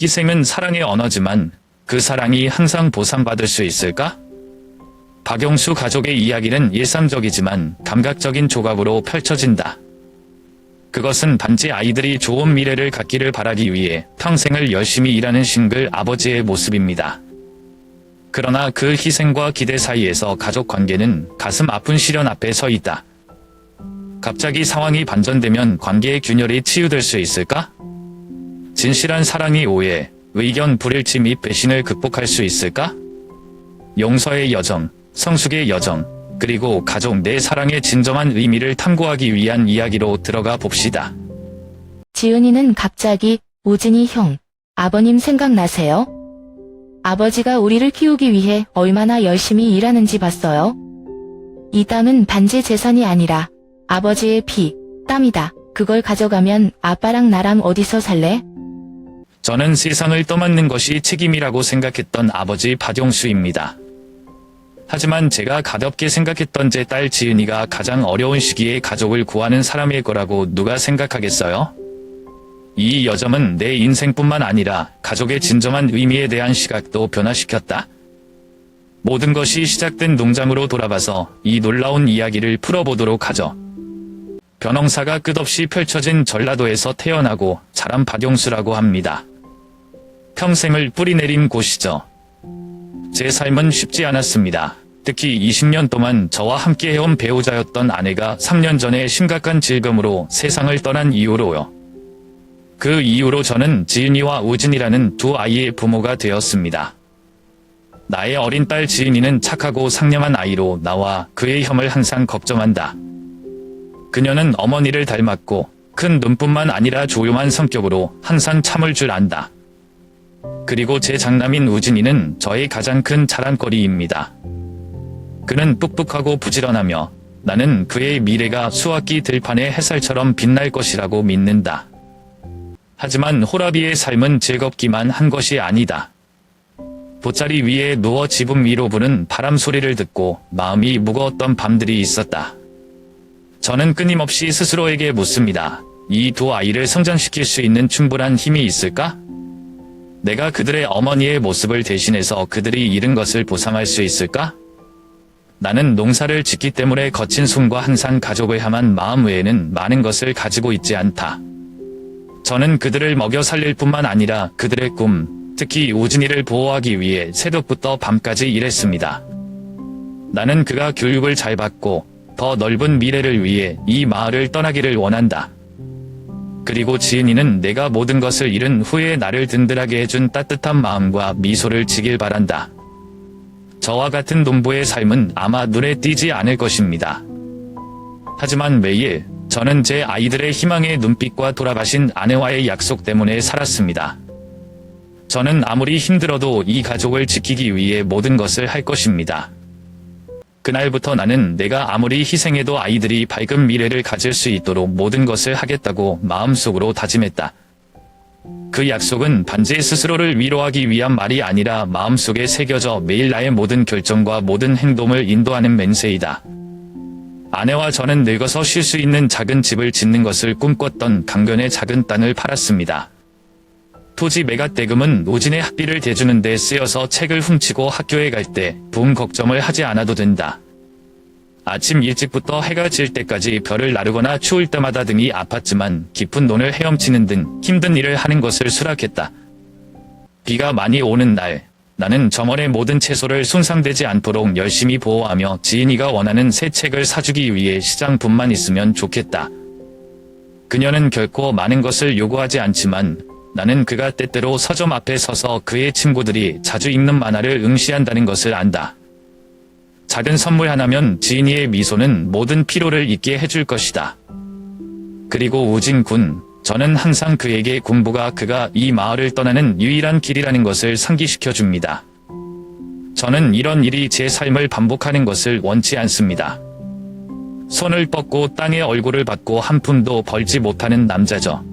희생은 사랑의 언어지만 그 사랑이 항상 보상받을 수 있을까? 박용수 가족의 이야기는 일상적이지만 감각적인 조각으로 펼쳐진다. 그것은 단지 아이들이 좋은 미래를 갖기를 바라기 위해 평생을 열심히 일하는 싱글 아버지의 모습입니다. 그러나 그 희생과 기대 사이에서 가족 관계는 가슴 아픈 시련 앞에 서 있다. 갑자기 상황이 반전되면 관계의 균열이 치유될 수 있을까? 진실한 사랑이 오해, 의견 불일치 및 배신을 극복할 수 있을까? 용서의 여정, 성숙의 여정, 그리고 가족 내 사랑의 진정한 의미를 탐구하기 위한 이야기로 들어가 봅시다. 지은이는 갑자기 우진이 형, 아버님 생각나세요? 아버지가 우리를 키우기 위해 얼마나 열심히 일하는지 봤어요? 이 땀은 반지 재산이 아니라 아버지의 피, 땀이다. 그걸 가져가면 아빠랑 나랑 어디서 살래? 저는 세상을 떠맡는 것이 책임이라고 생각했던 아버지 박용수입니다. 하지만 제가 가볍게 생각했던 제 딸 지은이가 가장 어려운 시기에 가족을 구하는 사람일 거라고 누가 생각하겠어요? 이 여정은 내 인생뿐만 아니라 가족의 진정한 의미에 대한 시각도 변화시켰다. 모든 것이 시작된 농장으로 돌아가서 이 놀라운 이야기를 풀어보도록 하죠. 벼농사가 끝없이 펼쳐진 전라도에서 태어나고 자란 박용수라고 합니다. 평생을 뿌리내린 곳이죠. 제 삶은 쉽지 않았습니다. 특히 20년 동안 저와 함께 해온 배우자였던 아내가 3년 전에 심각한 질병으로 세상을 떠난 이후로요. 그 이후로 저는 지은이와 우진이라는 두 아이의 부모가 되었습니다. 나의 어린 딸 지은이는 착하고 상냥한 아이로 나와 그의 형을 항상 걱정한다. 그녀는 어머니를 닮았고 큰 눈뿐만 아니라 조용한 성격으로 항상 참을 줄 안다. 그리고 제 장남인 우진이는 저의 가장 큰 자랑거리입니다. 그는 똑똑하고 부지런하며 나는 그의 미래가 수학기 들판의 햇살처럼 빛날 것이라고 믿는다. 하지만 호라비의 삶은 즐겁기만 한 것이 아니다. 돗자리 위에 누워 지붕 위로 부는 바람 소리를 듣고 마음이 무거웠던 밤들이 있었다. 저는 끊임없이 스스로에게 묻습니다. 이 두 아이를 성장시킬 수 있는 충분한 힘이 있을까? 내가 그들의 어머니의 모습을 대신해서 그들이 잃은 것을 보상할 수 있을까? 나는 농사를 짓기 때문에 거친 숨과 항상 가족을 향한 마음 외에는 많은 것을 가지고 있지 않다. 저는 그들을 먹여 살릴 뿐만 아니라 그들의 꿈, 특히 우진이를 보호하기 위해 새벽부터 밤까지 일했습니다. 나는 그가 교육을 잘 받고 더 넓은 미래를 위해 이 마을을 떠나기를 원한다. 그리고 지은이는 내가 모든 것을 잃은 후에 나를 든든하게 해준 따뜻한 마음과 미소를 지길 바란다. 저와 같은 농부의 삶은 아마 눈에 띄지 않을 것입니다. 하지만 매일 저는 제 아이들의 희망의 눈빛과 돌아가신 아내와의 약속 때문에 살았습니다. 저는 아무리 힘들어도 이 가족을 지키기 위해 모든 것을 할 것입니다. 그날부터 나는 내가 아무리 희생해도 아이들이 밝은 미래를 가질 수 있도록 모든 것을 하겠다고 마음속으로 다짐했다. 그 약속은 반지 스스로를 위로하기 위한 말이 아니라 마음속에 새겨져 매일 나의 모든 결정과 모든 행동을 인도하는 맹세이다. 아내와 저는 늙어서 쉴 수 있는 작은 집을 짓는 것을 꿈꿨던 강변의 작은 땅을 팔았습니다. 토지 매각 대금은 우진의 학비를 대주는 데 쓰여서 책을 훔치고 학교에 갈 때 부응 걱정을 하지 않아도 된다. 아침 일찍부터 해가 질 때까지 별을 나르거나 추울 때마다 등이 아팠지만 깊은 논을 헤엄치는 등 힘든 일을 하는 것을 수락했다. 비가 많이 오는 날, 나는 정원의 모든 채소를 손상되지 않도록 열심히 보호하며 지은이가 원하는 새 책을 사주기 위해 시장분만 있으면 좋겠다. 그녀는 결코 많은 것을 요구하지 않지만 나는 그가 때때로 서점 앞에 서서 그의 친구들이 자주 읽는 만화를 응시한다는 것을 안다. 작은 선물 하나면 지은이의 미소는 모든 피로를 잊게 해줄 것이다. 그리고 우진 군, 저는 항상 그에게 공부가 그가 이 마을을 떠나는 유일한 길이라는 것을 상기시켜 줍니다. 저는 이런 일이 제 삶을 반복하는 것을 원치 않습니다. 손을 뻗고 땅에 얼굴을 받고 한 푼도 벌지 못하는 남자죠.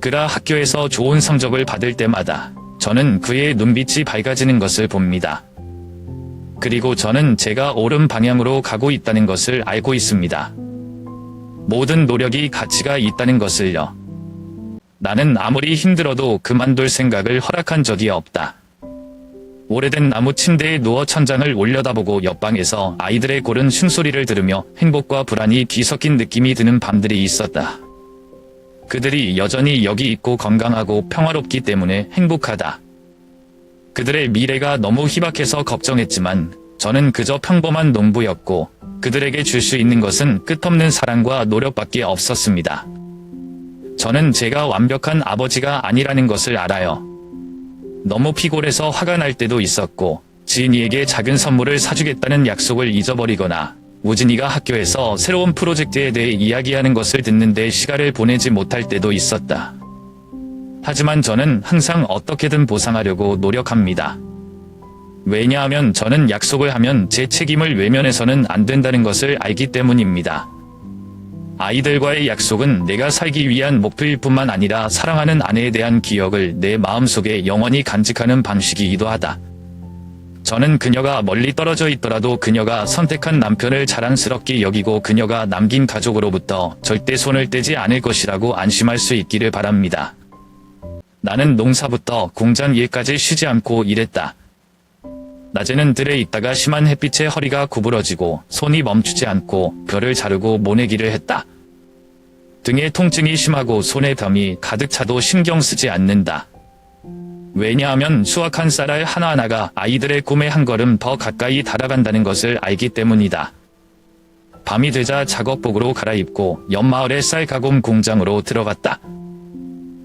그가 학교에서 좋은 성적을 받을 때마다 저는 그의 눈빛이 밝아지는 것을 봅니다. 그리고 저는 제가 옳은 방향으로 가고 있다는 것을 알고 있습니다. 모든 노력이 가치가 있다는 것을요. 나는 아무리 힘들어도 그만둘 생각을 허락한 적이 없다. 오래된 나무 침대에 누워 천장을 올려다보고 옆방에서 아이들의 고른 춤소리를 들으며 행복과 불안이 뒤섞인 느낌이 드는 밤들이 있었다. 그들이 여전히 여기 있고 건강하고 평화롭기 때문에 행복하다. 그들의 미래가 너무 희박해서 걱정했지만 저는 그저 평범한 농부였고 그들에게 줄 수 있는 것은 끝없는 사랑과 노력밖에 없었습니다. 저는 제가 완벽한 아버지가 아니라는 것을 알아요. 너무 피곤해서 화가 날 때도 있었고 지은이에게 작은 선물을 사주겠다는 약속을 잊어버리거나 우진이가 학교에서 새로운 프로젝트에 대해 이야기하는 것을 듣는데 시간을 보내지 못할 때도 있었다. 하지만 저는 항상 어떻게든 보상하려고 노력합니다. 왜냐하면 저는 약속을 하면 제 책임을 외면해서는 안 된다는 것을 알기 때문입니다. 아이들과의 약속은 내가 살기 위한 목표일 뿐만 아니라 사랑하는 아내에 대한 기억을 내 마음속에 영원히 간직하는 방식이기도 하다. 저는 그녀가 멀리 떨어져 있더라도 그녀가 선택한 남편을 자랑스럽게 여기고 그녀가 남긴 가족으로부터 절대 손을 떼지 않을 것이라고 안심할 수 있기를 바랍니다. 나는 농사부터 공장 일까지 쉬지 않고 일했다. 낮에는 들에 있다가 심한 햇빛에 허리가 구부러지고 손이 멈추지 않고 벼를 자르고 모내기를 했다. 등에 통증이 심하고 손에 담이 가득 차도 신경 쓰지 않는다. 왜냐하면 수확한 쌀알 하나하나가 아이들의 꿈에 한 걸음 더 가까이 달아간다는 것을 알기 때문이다. 밤이 되자 작업복으로 갈아입고 옆마을의 쌀 가공 공장으로 들어갔다.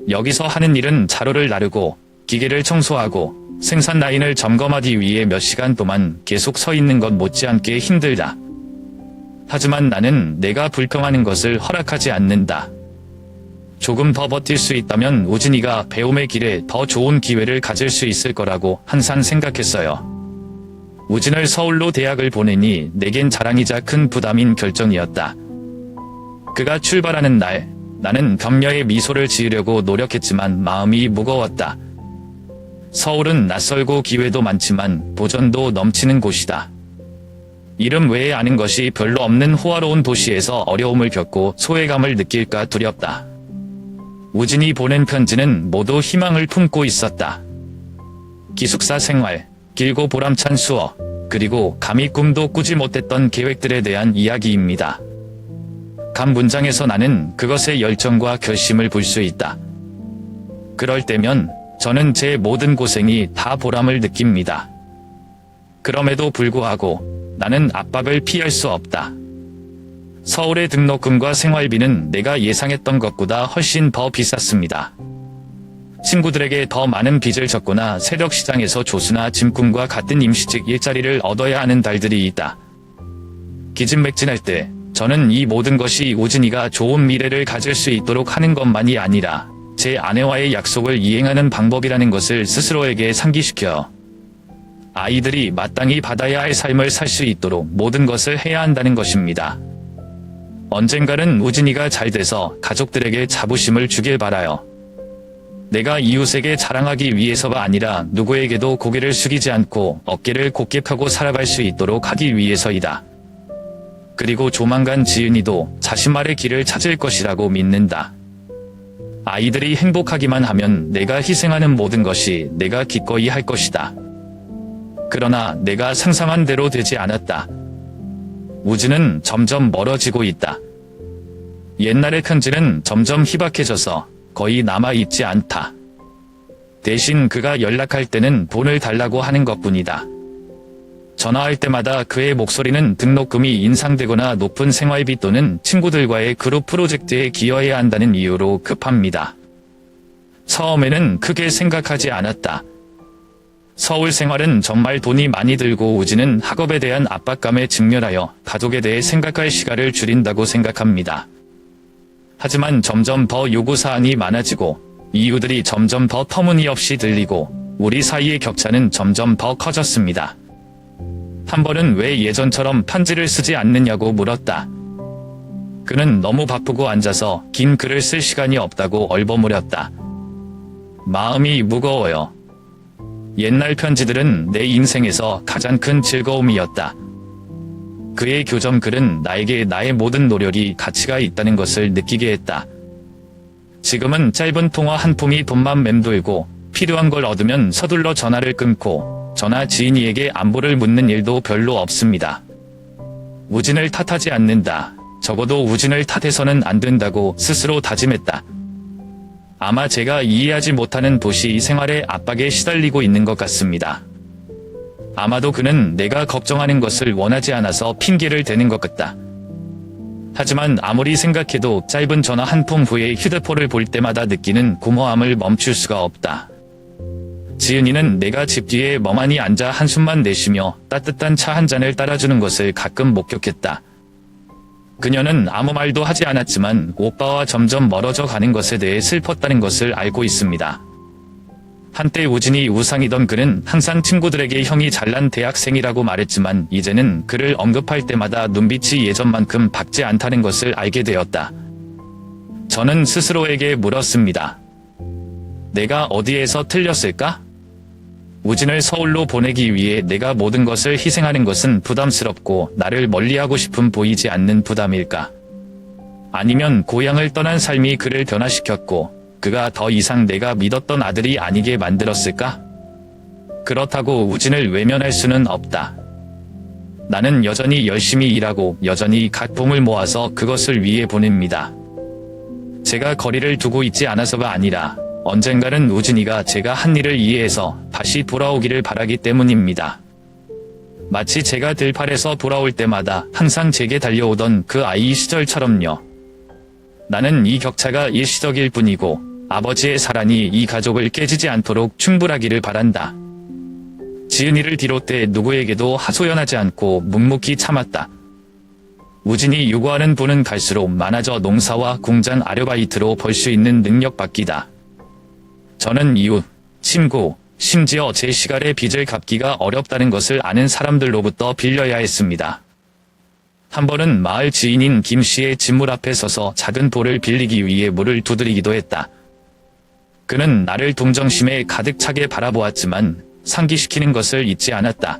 여기서 하는 일은 자루를 나르고 기계를 청소하고 생산 라인을 점검하기 위해 몇 시간 동안 계속 서 있는 것 못지않게 힘들다. 하지만 나는 내가 불평하는 것을 허락하지 않는다. 조금 더 버틸 수 있다면 우진이가 배움의 길에 더 좋은 기회를 가질 수 있을 거라고 항상 생각했어요. 우진을 서울로 대학을 보내니 내겐 자랑이자 큰 부담인 결정이었다. 그가 출발하는 날, 나는 격려의 미소를 지으려고 노력했지만 마음이 무거웠다. 서울은 낯설고 기회도 많지만 도전도 넘치는 곳이다. 이름 외에 아는 것이 별로 없는 호화로운 도시에서 어려움을 겪고 소외감을 느낄까 두렵다. 우진이 보낸 편지는 모두 희망을 품고 있었다. 기숙사 생활, 길고 보람찬 수업, 그리고 감히 꿈도 꾸지 못했던 계획들에 대한 이야기입니다. 각 문장에서 나는 그것의 열정과 결심을 볼 수 있다. 그럴 때면 저는 제 모든 고생이 다 보람을 느낍니다. 그럼에도 불구하고 나는 압박을 피할 수 없다. 서울의 등록금과 생활비는 내가 예상했던 것보다 훨씬 더 비쌌습니다. 친구들에게 더 많은 빚을 졌거나 새벽시장에서 조수나 짐꾼과 같은 임시직 일자리를 얻어야 하는 달들이 있다. 기진맥진할 때 저는 이 모든 것이 우진이가 좋은 미래를 가질 수 있도록 하는 것만이 아니라 제 아내와의 약속을 이행하는 방법이라는 것을 스스로에게 상기시켜 아이들이 마땅히 받아야 할 삶을 살 수 있도록 모든 것을 해야 한다는 것입니다. 언젠가는 우진이가 잘 돼서 가족들에게 자부심을 주길 바라요. 내가 이웃에게 자랑하기 위해서가 아니라 누구에게도 고개를 숙이지 않고 어깨를 곧게 펴고 살아갈 수 있도록 하기 위해서이다. 그리고 조만간 지은이도 자신만의 길을 찾을 것이라고 믿는다. 아이들이 행복하기만 하면 내가 희생하는 모든 것이 내가 기꺼이 할 것이다. 그러나 내가 상상한 대로 되지 않았다. 우진은 점점 멀어지고 있다. 옛날의 편지는 점점 희박해져서 거의 남아있지 않다. 대신 그가 연락할 때는 돈을 달라고 하는 것뿐이다. 전화할 때마다 그의 목소리는 등록금이 인상되거나 높은 생활비 또는 친구들과의 그룹 프로젝트에 기여해야 한다는 이유로 급합니다. 처음에는 크게 생각하지 않았다. 서울 생활은 정말 돈이 많이 들고 우진은 학업에 대한 압박감에 직면하여 가족에 대해 생각할 시간을 줄인다고 생각합니다. 하지만 점점 더 요구사항이 많아지고 이유들이 점점 더 터무니없이 들리고 우리 사이의 격차는 점점 더 커졌습니다. 한 번은 왜 예전처럼 편지를 쓰지 않느냐고 물었다. 그는 너무 바쁘고 앉아서 긴 글을 쓸 시간이 없다고 얼버무렸다. 마음이 무거워요. 옛날 편지들은 내 인생에서 가장 큰 즐거움이었다. 그의 교정 글은 나에게 나의 모든 노력이 가치가 있다는 것을 느끼게 했다. 지금은 짧은 통화 한 푼이 돈만 맴돌고 필요한 걸 얻으면 서둘러 전화를 끊고 전화 지인이에게 안부를 묻는 일도 별로 없습니다. 우진을 탓하지 않는다. 적어도 우진을 탓해서는 안 된다고 스스로 다짐했다. 아마 제가 이해하지 못하는 도시 생활의 압박에 시달리고 있는 것 같습니다. 아마도 그는 내가 걱정하는 것을 원하지 않아서 핑계를 대는 것 같다. 하지만 아무리 생각해도 짧은 전화 한 통 후에 휴대폰을 볼 때마다 느끼는 공허함을 멈출 수가 없다. 지은이는 내가 집 뒤에 멍하니 앉아 한숨만 내쉬며 따뜻한 차 한 잔을 따라주는 것을 가끔 목격했다. 그녀는 아무 말도 하지 않았지만 오빠와 점점 멀어져 가는 것에 대해 슬펐다는 것을 알고 있습니다. 한때 우진이 우상이던 그는 항상 친구들에게 형이 잘난 대학생이라고 말했지만 이제는 그를 언급할 때마다 눈빛이 예전만큼 밝지 않다는 것을 알게 되었다. 저는 스스로에게 물었습니다. 내가 어디에서 틀렸을까? 우진을 서울로 보내기 위해 내가 모든 것을 희생하는 것은 부담스럽고 나를 멀리하고 싶음 보이지 않는 부담일까? 아니면 고향을 떠난 삶이 그를 변화시켰고 그가 더 이상 내가 믿었던 아들이 아니게 만들었을까? 그렇다고 우진을 외면할 수는 없다. 나는 여전히 열심히 일하고 여전히 각봉을 모아서 그것을 위해 보냅니다. 제가 거리를 두고 있지 않아서가 아니라 언젠가는 우진이가 제가 한 일을 이해해서 다시 돌아오기를 바라기 때문입니다. 마치 제가 들팔에서 돌아올 때마다 항상 제게 달려오던 그 아이 시절처럼요. 나는 이 격차가 일시적일 뿐이고 아버지의 사랑이 이 가족을 깨지지 않도록 충분하기를 바란다. 지은이를 비롯해 누구에게도 하소연하지 않고 묵묵히 참았다. 우진이 요구하는 돈은 갈수록 많아져 농사와 공장 아르바이트로 벌 수 있는 능력밖이다. 저는 이웃, 친구, 심지어 제 시간의 빚을 갚기가 어렵다는 것을 아는 사람들로부터 빌려야 했습니다. 한 번은 마을 지인인 김 씨의 집물 앞에 서서 작은 돌을 빌리기 위해 물을 두드리기도 했다. 그는 나를 동정심에 가득 차게 바라보았지만 상기시키는 것을 잊지 않았다.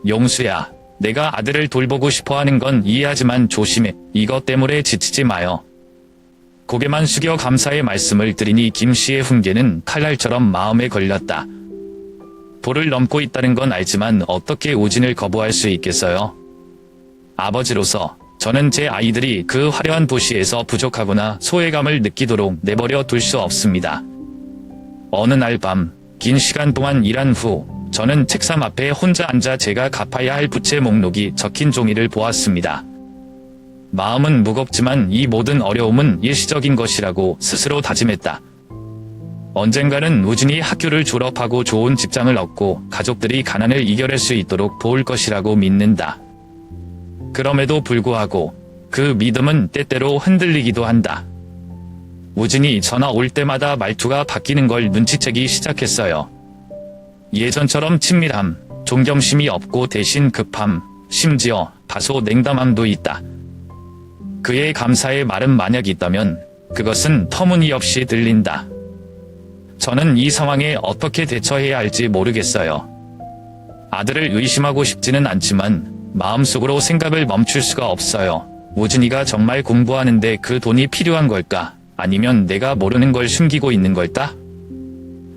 용수야, 내가 아들을 돌보고 싶어하는 건 이해하지만 조심해. 이것 때문에 지치지 마요. 고개만 숙여 감사의 말씀을 드리니 김 씨의 훈계는 칼날처럼 마음에 걸렸다. 도를 넘고 있다는 건 알지만 어떻게 우진을 거부할 수 있겠어요? 아버지로서 저는 제 아이들이 그 화려한 도시에서 부족하거나 소외감을 느끼도록 내버려 둘 수 없습니다. 어느 날 밤, 긴 시간 동안 일한 후 저는 책상 앞에 혼자 앉아 제가 갚아야 할 부채 목록이 적힌 종이를 보았습니다. 마음은 무겁지만 이 모든 어려움은 일시적인 것이라고 스스로 다짐했다. 언젠가는 우진이 학교를 졸업하고 좋은 직장을 얻고 가족들이 가난을 이겨낼 수 있도록 도울 것이라고 믿는다. 그럼에도 불구하고 그 믿음은 때때로 흔들리기도 한다. 우진이 전화 올 때마다 말투가 바뀌는 걸 눈치채기 시작했어요. 예전처럼 친밀함, 존경심이 없고 대신 급함, 심지어 다소 냉담함도 있다. 그의 감사의 말은 만약 있다면 그것은 터무니없이 들린다. 저는 이 상황에 어떻게 대처해야 할지 모르겠어요. 아들을 의심하고 싶지는 않지만 마음속으로 생각을 멈출 수가 없어요. 우진이가 정말 공부하는데 그 돈이 필요한 걸까? 아니면 내가 모르는 걸 숨기고 있는 걸까?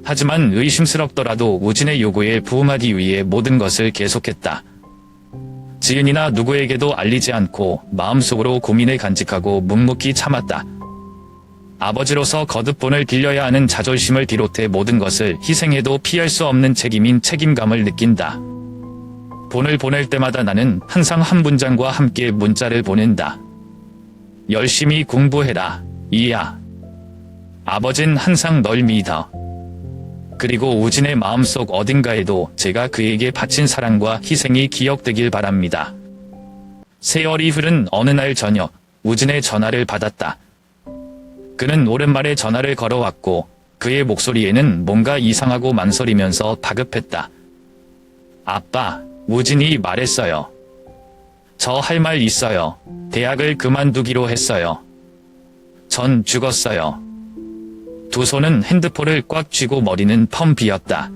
하지만 의심스럽더라도 우진의 요구에 부응하기 위해 모든 것을 계속했다. 지은이나 누구에게도 알리지 않고 마음속으로 고민을 간직하고 묵묵히 참았다. 아버지로서 거듭 돈을 빌려야 하는 자존심을 비롯해 모든 것을 희생해도 피할 수 없는 책임인 책임감을 느낀다. 돈을 보낼 때마다 나는 항상 한 문장과 함께 문자를 보낸다. 열심히 공부해라, 이야. 아버진 항상 널 믿어. 그리고 우진의 마음속 어딘가에도 제가 그에게 바친 사랑과 희생이 기억되길 바랍니다. 세월이 흐른 어느 날 저녁, 우진의 전화를 받았다. 그는 오랜만에 전화를 걸어왔고 그의 목소리에는 뭔가 이상하고 망설이면서 다급했다. 아빠, 우진이 말했어요. 저 할 말 있어요. 대학을 그만두기로 했어요. 전 죽었어요. 두 손은 핸드폰을 꽉 쥐고 머리는 펑 비었다.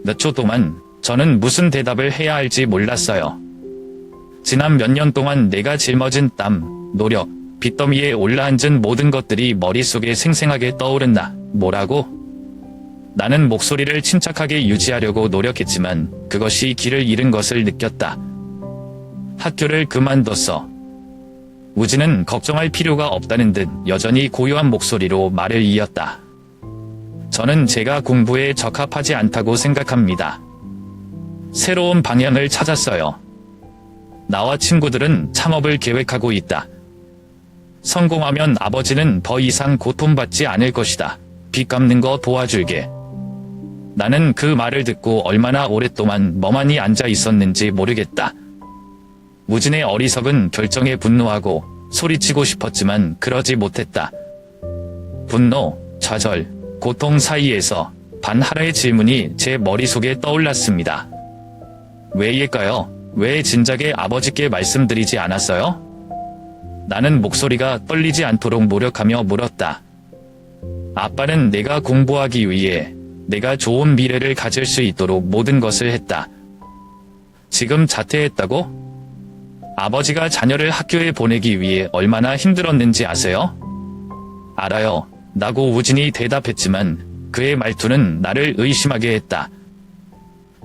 몇 초 동안 저는 무슨 대답을 해야 할지 몰랐어요. 지난 몇 년 동안 내가 짊어진 땀, 노력, 빚더미에 올라앉은 모든 것들이 머릿속에 생생하게 떠오른다. 뭐라고? 나는 목소리를 침착하게 유지하려고 노력했지만 그것이 길을 잃은 것을 느꼈다. 학교를 그만뒀어. 우진은 걱정할 필요가 없다는 듯 여전히 고요한 목소리로 말을 이었다. 저는 제가 공부에 적합하지 않다고 생각합니다. 새로운 방향을 찾았어요. 나와 친구들은 창업을 계획하고 있다. 성공하면 아버지는 더 이상 고통받지 않을 것이다. 빚 갚는 거 도와줄게. 나는 그 말을 듣고 얼마나 오랫동안 멍하니 앉아 있었는지 모르겠다. 우진의 어리석은 결정에 분노하고 소리치고 싶었지만 그러지 못했다. 분노, 좌절, 고통 사이에서 반하나의 질문이 제 머릿속에 떠올랐습니다. 왜일까요? 왜 진작에 아버지께 말씀드리지 않았어요? 나는 목소리가 떨리지 않도록 노력하며 물었다. 아빠는 내가 공부하기 위해 내가 좋은 미래를 가질 수 있도록 모든 것을 했다. 지금 자퇴했다고? 아버지가 자녀를 학교에 보내기 위해 얼마나 힘들었는지 아세요? 알아요. 라고 우진이 대답했지만 그의 말투는 나를 의심하게 했다.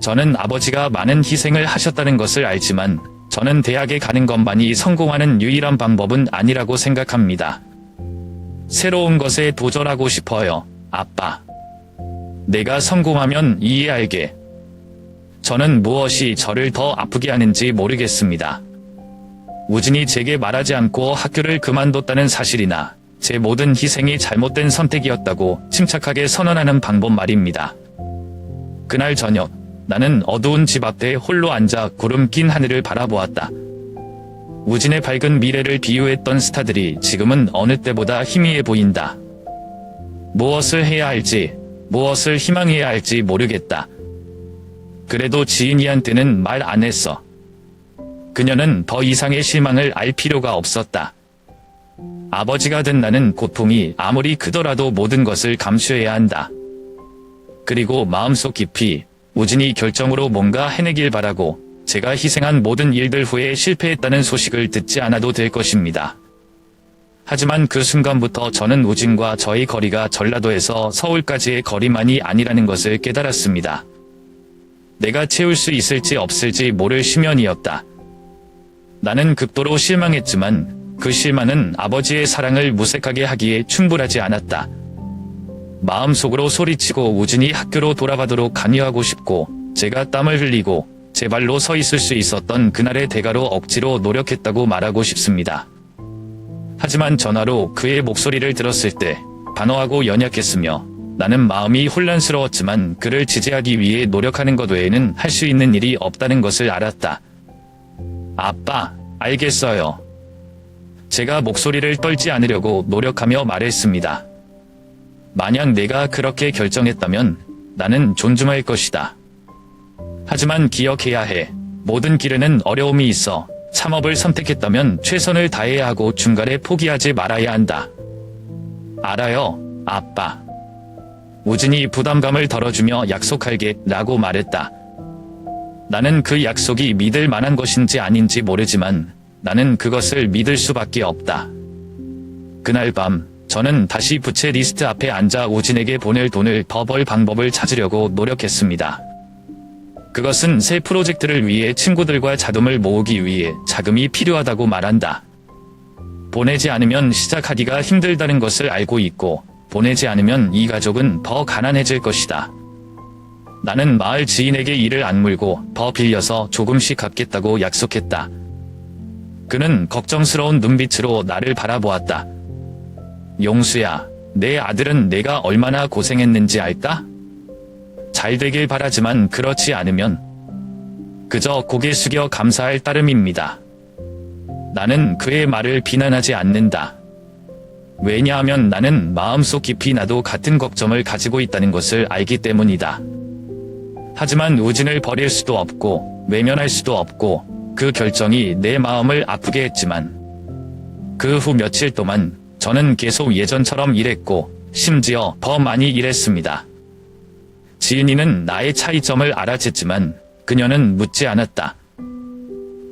저는 아버지가 많은 희생을 하셨다는 것을 알지만 저는 대학에 가는 것만이 성공하는 유일한 방법은 아니라고 생각합니다. 새로운 것에 도전하고 싶어요, 아빠. 내가 성공하면 이해할게. 저는 무엇이 저를 더 아프게 하는지 모르겠습니다. 우진이 제게 말하지 않고 학교를 그만뒀다는 사실이나 제 모든 희생이 잘못된 선택이었다고 침착하게 선언하는 방법 말입니다. 그날 저녁, 나는 어두운 집 앞에 홀로 앉아 구름 낀 하늘을 바라보았다. 우진의 밝은 미래를 비유했던 스타들이 지금은 어느 때보다 희미해 보인다. 무엇을 해야 할지, 무엇을 희망해야 할지 모르겠다. 그래도 지은이한테는 말 안 했어. 그녀는 더 이상의 실망을 알 필요가 없었다. 아버지가 된 나는 고통이 아무리 크더라도 모든 것을 감수해야 한다. 그리고 마음속 깊이 우진이 결정으로 뭔가 해내길 바라고 제가 희생한 모든 일들 후에 실패했다는 소식을 듣지 않아도 될 것입니다. 하지만 그 순간부터 저는 우진과 저의 거리가 전라도에서 서울까지의 거리만이 아니라는 것을 깨달았습니다. 내가 채울 수 있을지 없을지 모를 심연이었다. 나는 극도로 실망했지만 그 실망은 아버지의 사랑을 무색하게 하기에 충분하지 않았다. 마음속으로 소리치고 우진이 학교로 돌아가도록 강요하고 싶고 제가 땀을 흘리고 제 발로 서 있을 수 있었던 그날의 대가로 억지로 노력했다고 말하고 싶습니다. 하지만 전화로 그의 목소리를 들었을 때 단호하고 연약했으며 나는 마음이 혼란스러웠지만 그를 지지하기 위해 노력하는 것 외에는 할 수 있는 일이 없다는 것을 알았다. 아빠, 알겠어요. 제가 목소리를 떨지 않으려고 노력하며 말했습니다. 만약 내가 그렇게 결정했다면 나는 존중할 것이다. 하지만 기억해야 해. 모든 길에는 어려움이 있어. 창업을 선택했다면 최선을 다해야 하고 중간에 포기하지 말아야 한다. 알아요, 아빠. 우진이 부담감을 덜어주며 약속할게 라고 말했다. 나는 그 약속이 믿을 만한 것인지 아닌지 모르지만 나는 그것을 믿을 수밖에 없다. 그날 밤 저는 다시 부채 리스트 앞에 앉아 우진에게 보낼 돈을 더 벌 방법을 찾으려고 노력했습니다. 그것은 새 프로젝트를 위해 친구들과 자금을 모으기 위해 자금이 필요하다고 말한다. 보내지 않으면 시작하기가 힘들다는 것을 알고 있고 보내지 않으면 이 가족은 더 가난해질 것이다. 나는 마을 지인에게 일을 악물고 더 빌려서 조금씩 갚겠다고 약속했다. 그는 걱정스러운 눈빛으로 나를 바라보았다. 용수야, 내 아들은 내가 얼마나 고생했는지 알까? 잘 되길 바라지만 그렇지 않으면 그저 고개 숙여 감사할 따름입니다. 나는 그의 말을 비난하지 않는다. 왜냐하면 나는 마음속 깊이 나도 같은 걱정을 가지고 있다는 것을 알기 때문이다. 하지만 우진을 버릴 수도 없고 외면할 수도 없고 그 결정이 내 마음을 아프게 했지만 그 후 며칠 동안 저는 계속 예전처럼 일했고 심지어 더 많이 일했습니다. 지은이는 나의 차이점을 알아챘지만 그녀는 묻지 않았다.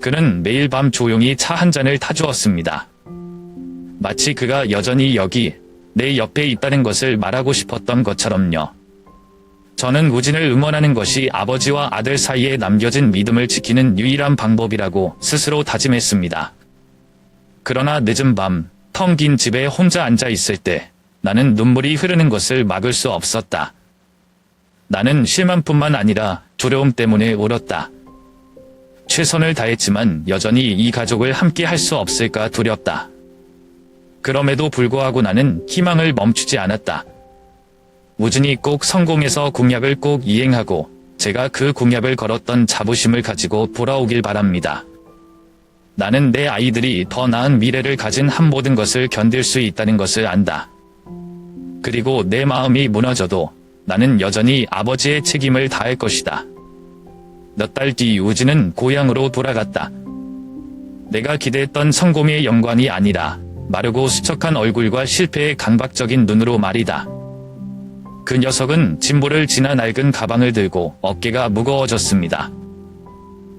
그는 매일 밤 조용히 차 한 잔을 타주었습니다. 마치 그가 여전히 여기 내 옆에 있다는 것을 말하고 싶었던 것처럼요. 저는 우진을 응원하는 것이 아버지와 아들 사이에 남겨진 믿음을 지키는 유일한 방법이라고 스스로 다짐했습니다. 그러나 늦은 밤, 텅 빈 집에 혼자 앉아 있을 때 나는 눈물이 흐르는 것을 막을 수 없었다. 나는 실망뿐만 아니라 두려움 때문에 울었다. 최선을 다했지만 여전히 이 가족을 함께 할 수 없을까 두렵다. 그럼에도 불구하고 나는 희망을 멈추지 않았다. 우진이 꼭 성공해서 공약을 꼭 이행하고 제가 그 공약을 걸었던 자부심을 가지고 돌아오길 바랍니다. 나는 내 아이들이 더 나은 미래를 가진 한 모든 것을 견딜 수 있다는 것을 안다. 그리고 내 마음이 무너져도 나는 여전히 아버지의 책임을 다할 것이다. 몇 달 뒤 우진은 고향으로 돌아갔다. 내가 기대했던 성공의 영광이 아니라 마르고 수척한 얼굴과 실패의 강박적인 눈으로 말이다. 그 녀석은 진보를 지나 낡은 가방을 들고 어깨가 무거워졌습니다.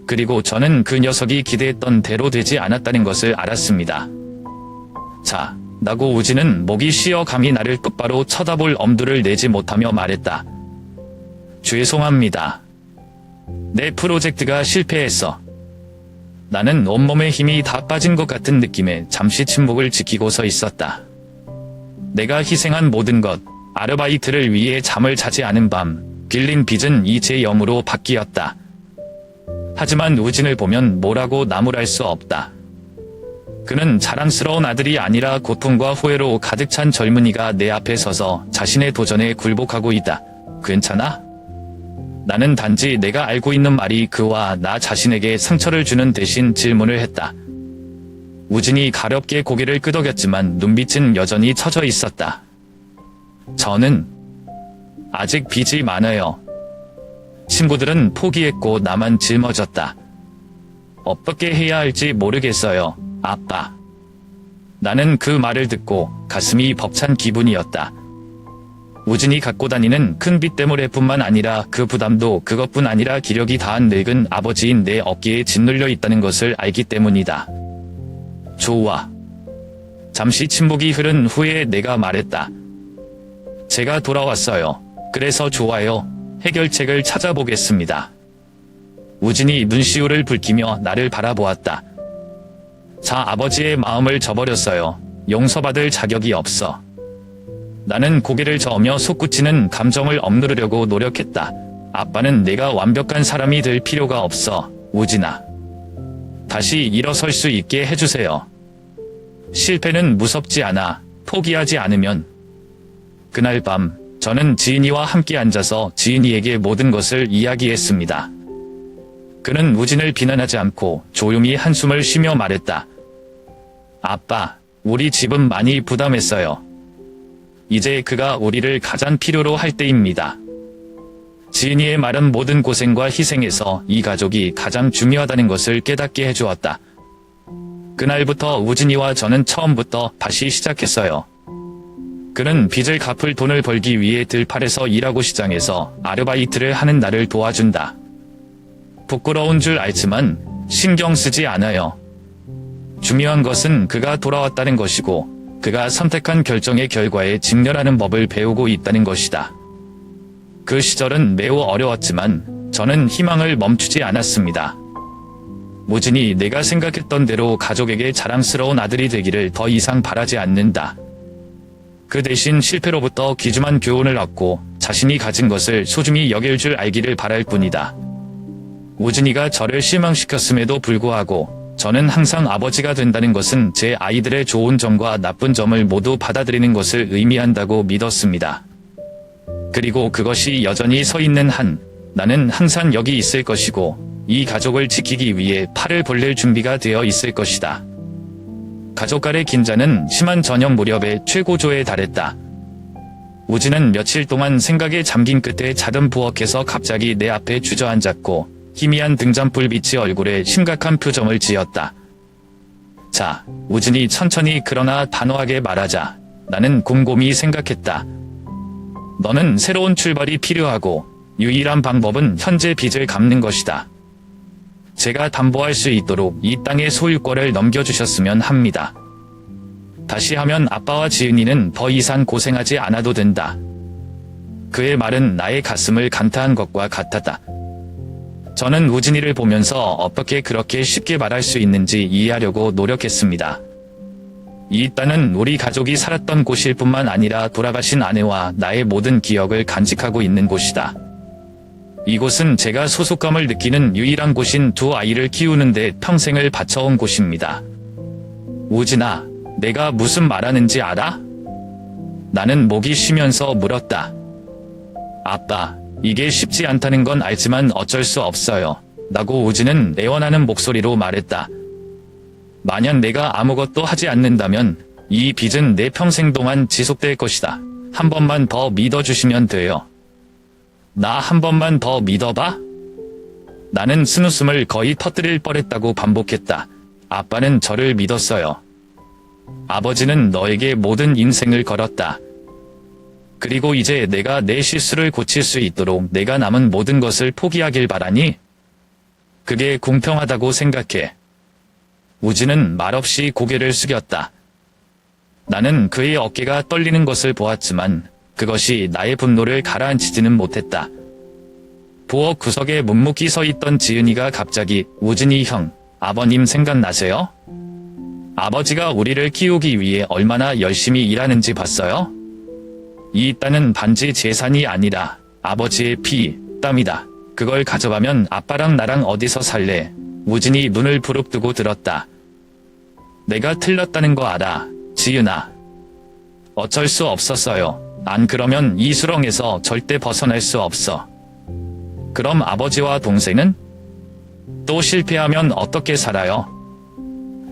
그리고 저는 그 녀석이 기대했던 대로 되지 않았다는 것을 알았습니다. 자, 나고 우진은 목이 쉬어 감히 나를 똑바로 쳐다볼 엄두를 내지 못하며 말했다. 죄송합니다. 내 프로젝트가 실패했어. 나는 온몸에 힘이 다 빠진 것 같은 느낌에 잠시 침묵을 지키고 서 있었다. 내가 희생한 모든 것, 아르바이트를 위해 잠을 자지 않은 밤, 빌린 빚은 이제 0으로 바뀌었다. 하지만 우진을 보면 뭐라고 나무랄 수 없다. 그는 자랑스러운 아들이 아니라 고통과 후회로 가득 찬 젊은이가 내 앞에 서서 자신의 도전에 굴복하고 있다. 괜찮아? 나는 단지 내가 알고 있는 말이 그와 나 자신에게 상처를 주는 대신 질문을 했다. 우진이 가렵게 고개를 끄덕였지만 눈빛은 여전히 처져 있었다. 저는 아직 빚이 많아요. 친구들은 포기했고 나만 짊어졌다. 어떻게 해야 할지 모르겠어요, 아빠. 나는 그 말을 듣고 가슴이 벅찬 기분이었다. 우진이 갖고 다니는 큰 빚 때문에뿐만 아니라 그 부담도 그것뿐 아니라 기력이 다한 늙은 아버지인 내 어깨에 짓눌려 있다는 것을 알기 때문이다. 좋아. 잠시 침묵이 흐른 후에 내가 말했다. 제가 돌아왔어요. 그래서 좋아요. 해결책을 찾아보겠습니다. 우진이 눈시울을 붉히며 나를 바라보았다. 자, 아버지의 마음을 저버렸어요. 용서받을 자격이 없어. 나는 고개를 저으며 솟구치는 감정을 억누르려고 노력했다. 아빠는 내가 완벽한 사람이 될 필요가 없어, 우진아. 다시 일어설 수 있게 해주세요. 실패는 무섭지 않아. 포기하지 않으면. 그날 밤, 저는 지은이와 함께 앉아서 지은이에게 모든 것을 이야기했습니다. 그는 우진을 비난하지 않고 조용히 한숨을 쉬며 말했다. 아빠, 우리 집은 많이 부담했어요. 이제 그가 우리를 가장 필요로 할 때입니다. 지은이의 말은 모든 고생과 희생에서 이 가족이 가장 중요하다는 것을 깨닫게 해주었다. 그날부터 우진이와 저는 처음부터 다시 시작했어요. 그는 빚을 갚을 돈을 벌기 위해 들판에서 일하고 시장에서 아르바이트를 하는 나를 도와준다. 부끄러운 줄 알지만 신경 쓰지 않아요. 중요한 것은 그가 돌아왔다는 것이고 그가 선택한 결정의 결과에 직면하는 법을 배우고 있다는 것이다. 그 시절은 매우 어려웠지만 저는 희망을 멈추지 않았습니다. 우진이 내가 생각했던 대로 가족에게 자랑스러운 아들이 되기를 더 이상 바라지 않는다. 그 대신 실패로부터 귀중한 교훈을 얻고 자신이 가진 것을 소중히 여길 줄 알기를 바랄 뿐이다. 우진이가 저를 실망시켰음에도 불구하고 저는 항상 아버지가 된다는 것은 제 아이들의 좋은 점과 나쁜 점을 모두 받아들이는 것을 의미한다고 믿었습니다. 그리고 그것이 여전히 서 있는 한 나는 항상 여기 있을 것이고 이 가족을 지키기 위해 팔을 벌릴 준비가 되어 있을 것이다. 가족 간의 긴장은 심한 저녁 무렵에 최고조에 달했다. 우진은 며칠 동안 생각에 잠긴 끝에 작은 부엌에서 갑자기 내 앞에 주저앉았고 희미한 등잔불빛이 얼굴에 심각한 표정을 지었다. 자, 우진이 천천히 그러나 단호하게 말하자. 나는 곰곰이 생각했다. 너는 새로운 출발이 필요하고 유일한 방법은 현재 빚을 갚는 것이다. 제가 담보할 수 있도록 이 땅의 소유권을 넘겨주셨으면 합니다. 다시 하면 아빠와 지은이는 더 이상 고생하지 않아도 된다. 그의 말은 나의 가슴을 강타한 것과 같았다. 저는 우진이를 보면서 어떻게 그렇게 쉽게 말할 수 있는지 이해하려고 노력했습니다. 이 땅은 우리 가족이 살았던 곳일 뿐만 아니라 돌아가신 아내와 나의 모든 기억을 간직하고 있는 곳이다. 이곳은 제가 소속감을 느끼는 유일한 곳인 두 아이를 키우는데 평생을 바쳐온 곳입니다. 우진아, 내가 무슨 말하는지 알아? 나는 목이 쉬면서 물었다. 아빠, 이게 쉽지 않다는 건 알지만 어쩔 수 없어요. 라고 우진은 애원하는 목소리로 말했다. 만약 내가 아무것도 하지 않는다면 이 빚은 내 평생 동안 지속될 것이다. 한 번만 더 믿어주시면 돼요. 나 한 번만 더 믿어봐? 나는 쓴웃음을 거의 터뜨릴 뻔했다고 반복했다. 아빠는 저를 믿었어요. 아버지는 너에게 모든 인생을 걸었다. 그리고 이제 내가 내 실수를 고칠 수 있도록 내가 남은 모든 것을 포기하길 바라니? 그게 공평하다고 생각해. 우진은 말없이 고개를 숙였다. 나는 그의 어깨가 떨리는 것을 보았지만 그것이 나의 분노를 가라앉히지는 못했다. 부엌 구석에 묵묵히 서 있던 지은이가 갑자기 우진이 형, 아버님 생각나세요? 아버지가 우리를 키우기 위해 얼마나 열심히 일하는지 봤어요? 이 땅은 반지 재산이 아니라 아버지의 피, 땀이다. 그걸 가져가면 아빠랑 나랑 어디서 살래? 우진이 눈을 부릅뜨고 들었다. 내가 틀렸다는 거 알아, 지은아. 어쩔 수 없었어요. 안 그러면 이 수렁에서 절대 벗어날 수 없어. 그럼 아버지와 동생은? 또 실패하면 어떻게 살아요?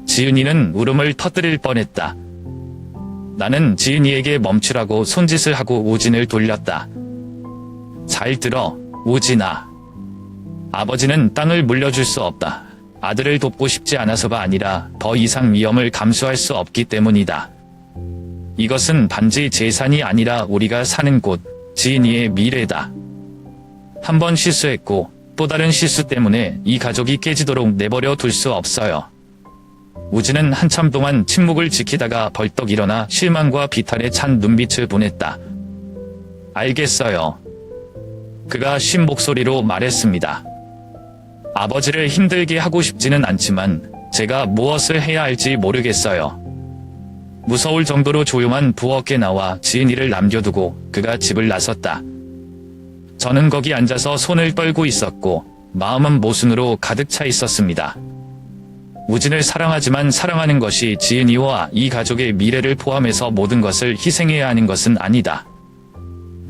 지은이는 울음을 터뜨릴 뻔했다. 나는 지은이에게 멈추라고 손짓을 하고 우진을 돌렸다. 잘 들어, 우진아. 아버지는 땅을 물려줄 수 없다. 아들을 돕고 싶지 않아서가 아니라 더 이상 위험을 감수할 수 없기 때문이다. 이것은 단지 재산이 아니라 우리가 사는 곳, 지은이의 미래다. 한 번 실수했고 또 다른 실수 때문에 이 가족이 깨지도록 내버려 둘 수 없어요. 우진은 한참 동안 침묵을 지키다가 벌떡 일어나 실망과 비탄에 찬 눈빛을 보냈다. 알겠어요. 그가 쉰 목소리로 말했습니다. 아버지를 힘들게 하고 싶지는 않지만 제가 무엇을 해야 할지 모르겠어요. 무서울 정도로 조용한 부엌에 나와 지은이를 남겨두고 그가 집을 나섰다. 저는 거기 앉아서 손을 떨고 있었고 마음은 모순으로 가득 차 있었습니다. 우진을 사랑하지만 사랑하는 것이 지은이와 이 가족의 미래를 포함해서 모든 것을 희생해야 하는 것은 아니다.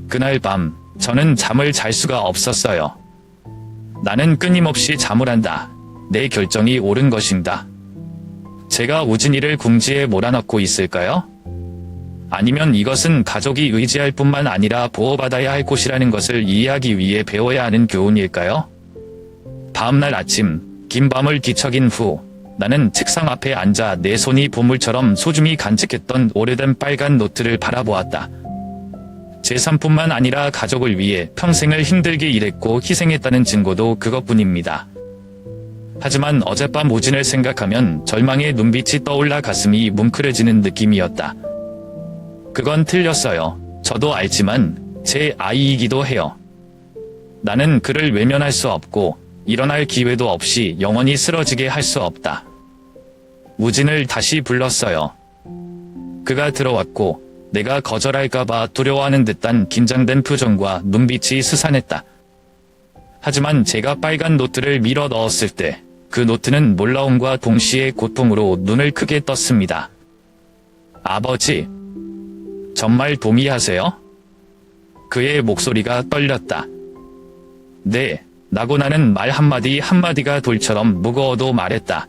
그날 밤 저는 잠을 잘 수가 없었어요. 나는 끊임없이 자물한다. 내 결정이 옳은 것인가? 제가 우진이를 궁지에 몰아넣고 있을까요? 아니면 이것은 가족이 의지할 뿐만 아니라 보호받아야 할 곳이라는 것을 이해하기 위해 배워야 하는 교훈일까요? 다음날 아침, 긴 밤을 뒤척인 후 나는 책상 앞에 앉아 내 손이 보물처럼 소중히 간직했던 오래된 빨간 노트를 바라보았다. 재산뿐만 아니라 가족을 위해 평생을 힘들게 일했고 희생했다는 증거도 그것뿐입니다. 하지만 어젯밤 우진을 생각하면 절망의 눈빛이 떠올라 가슴이 뭉클해지는 느낌이었다. 그건 틀렸어요. 저도 알지만 제 아이이기도 해요. 나는 그를 외면할 수 없고 일어날 기회도 없이 영원히 쓰러지게 할 수 없다. 우진을 다시 불렀어요. 그가 들어왔고 내가 거절할까봐 두려워하는 듯한 긴장된 표정과 눈빛이 스산했다. 하지만 제가 빨간 노트를 밀어 넣었을 때 그 노트는 놀라움과 동시에 고통으로 눈을 크게 떴습니다. 아버지, 정말 동의하세요? 그의 목소리가 떨렸다. 네, 라고 나는 말 한마디 한마디가 돌처럼 무거워도 말했다.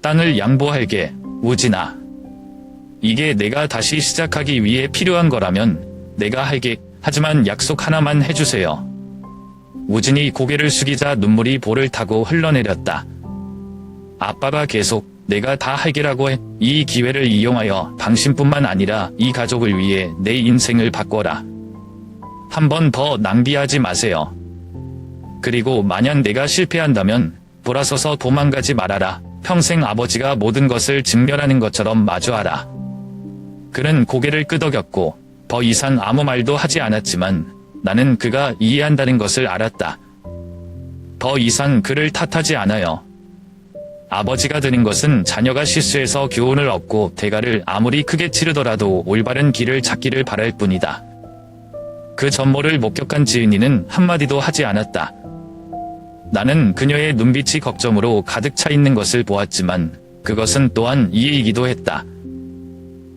땅을 양보할게, 우진아. 이게 내가 다시 시작하기 위해 필요한 거라면 내가 할게. 하지만 약속 하나만 해주세요. 우진이 고개를 숙이자 눈물이 볼을 타고 흘러내렸다. 아빠가 계속 내가 다 할게라고 해. 이 기회를 이용하여 당신뿐만 아니라 이 가족을 위해 내 인생을 바꿔라. 한 번 더 낭비하지 마세요. 그리고 만약 내가 실패한다면 돌아서서 도망가지 말아라. 평생 아버지가 모든 것을 직면하는 것처럼 마주하라. 그는 고개를 끄덕였고 더 이상 아무 말도 하지 않았지만 나는 그가 이해한다는 것을 알았다. 더 이상 그를 탓하지 않아요. 아버지가 되는 것은 자녀가 실수해서 교훈을 얻고 대가를 아무리 크게 치르더라도 올바른 길을 찾기를 바랄 뿐이다. 그 전모를 목격한 지은이는 한마디도 하지 않았다. 나는 그녀의 눈빛이 걱정으로 가득 차 있는 것을 보았지만 그것은 또한 이해이기도 했다.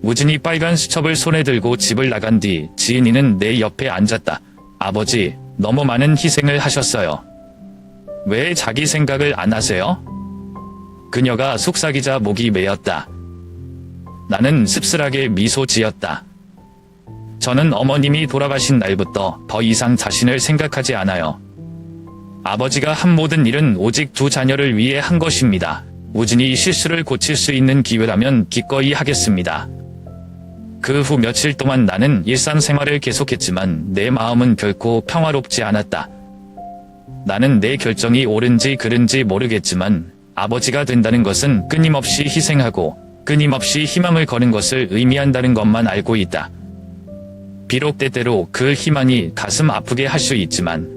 우진이 빨간 수첩을 손에 들고 집을 나간 뒤 지은이는 내 옆에 앉았다. 아버지, 너무 많은 희생을 하셨어요. 왜 자기 생각을 안 하세요? 그녀가 속삭이자 목이 메었다. 나는 씁쓸하게 미소 지었다. 저는 어머님이 돌아가신 날부터 더 이상 자신을 생각하지 않아요. 아버지가 한 모든 일은 오직 두 자녀를 위해 한 것입니다. 우진이 실수를 고칠 수 있는 기회라면 기꺼이 하겠습니다. 그 후 며칠 동안 나는 일상생활을 계속했지만 내 마음은 결코 평화롭지 않았다. 나는 내 결정이 옳은지 그른지 모르겠지만 아버지가 된다는 것은 끊임없이 희생하고 끊임없이 희망을 거는 것을 의미한다는 것만 알고 있다. 비록 때때로 그 희망이 가슴 아프게 할 수 있지만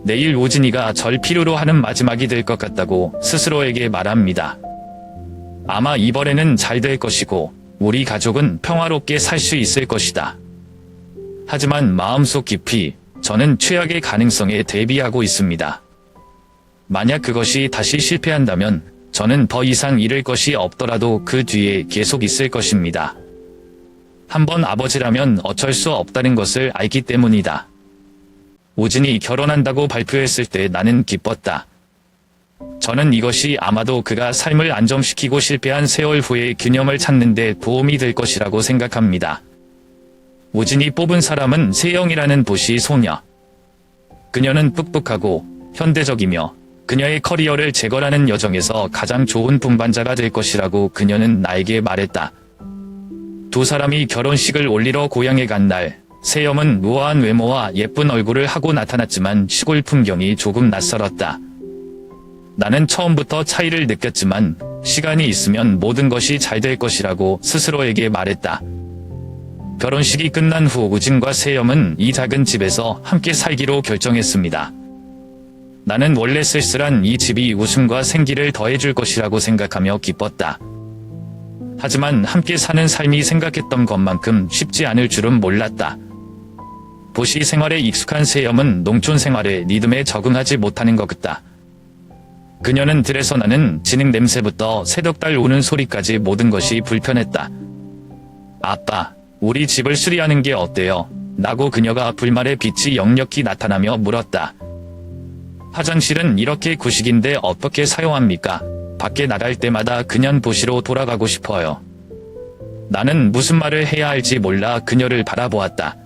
내일 우진이가 절 필요로 하는 마지막이 될 것 같다고 스스로에게 말합니다. 아마 이번에는 잘 될 것이고 우리 가족은 평화롭게 살 수 있을 것이다. 하지만 마음속 깊이 저는 최악의 가능성에 대비하고 있습니다. 만약 그것이 다시 실패한다면 저는 더 이상 잃을 것이 없더라도 그 뒤에 계속 있을 것입니다. 한번 아버지라면 어쩔 수 없다는 것을 알기 때문이다. 우진이 결혼한다고 발표했을 때 나는 기뻤다. 저는 이것이 아마도 그가 삶을 안정시키고 실패한 세월 후의 균형을 찾는 데 도움이 될 것이라고 생각합니다. 우진이 뽑은 사람은 세영이라는 도시 소녀. 그녀는 풋풋하고 현대적이며 그녀의 커리어를 재건하는 여정에서 가장 좋은 동반자가 될 것이라고 그녀는 나에게 말했다. 두 사람이 결혼식을 올리러 고향에 간 날, 세영은 우아한 외모와 예쁜 얼굴을 하고 나타났지만 시골 풍경이 조금 낯설었다. 나는 처음부터 차이를 느꼈지만 시간이 있으면 모든 것이 잘 될 것이라고 스스로에게 말했다. 결혼식이 끝난 후 우진과 세영은 이 작은 집에서 함께 살기로 결정했습니다. 나는 원래 쓸쓸한 이 집이 웃음과 생기를 더해줄 것이라고 생각하며 기뻤다. 하지만 함께 사는 삶이 생각했던 것만큼 쉽지 않을 줄은 몰랐다. 도시 생활에 익숙한 세영은 농촌 생활의 리듬에 적응하지 못하는 것 같다. 그녀는 들에서 나는 진흙 냄새부터 새벽달 우는 소리까지 모든 것이 불편했다. 아빠, 우리 집을 수리하는 게 어때요? 라고 그녀가 불말의 빛이 역력히 나타나며 물었다. 화장실은 이렇게 구식인데 어떻게 사용합니까? 밖에 나갈 때마다 그냥 도시로 돌아가고 싶어요. 나는 무슨 말을 해야 할지 몰라 그녀를 바라보았다.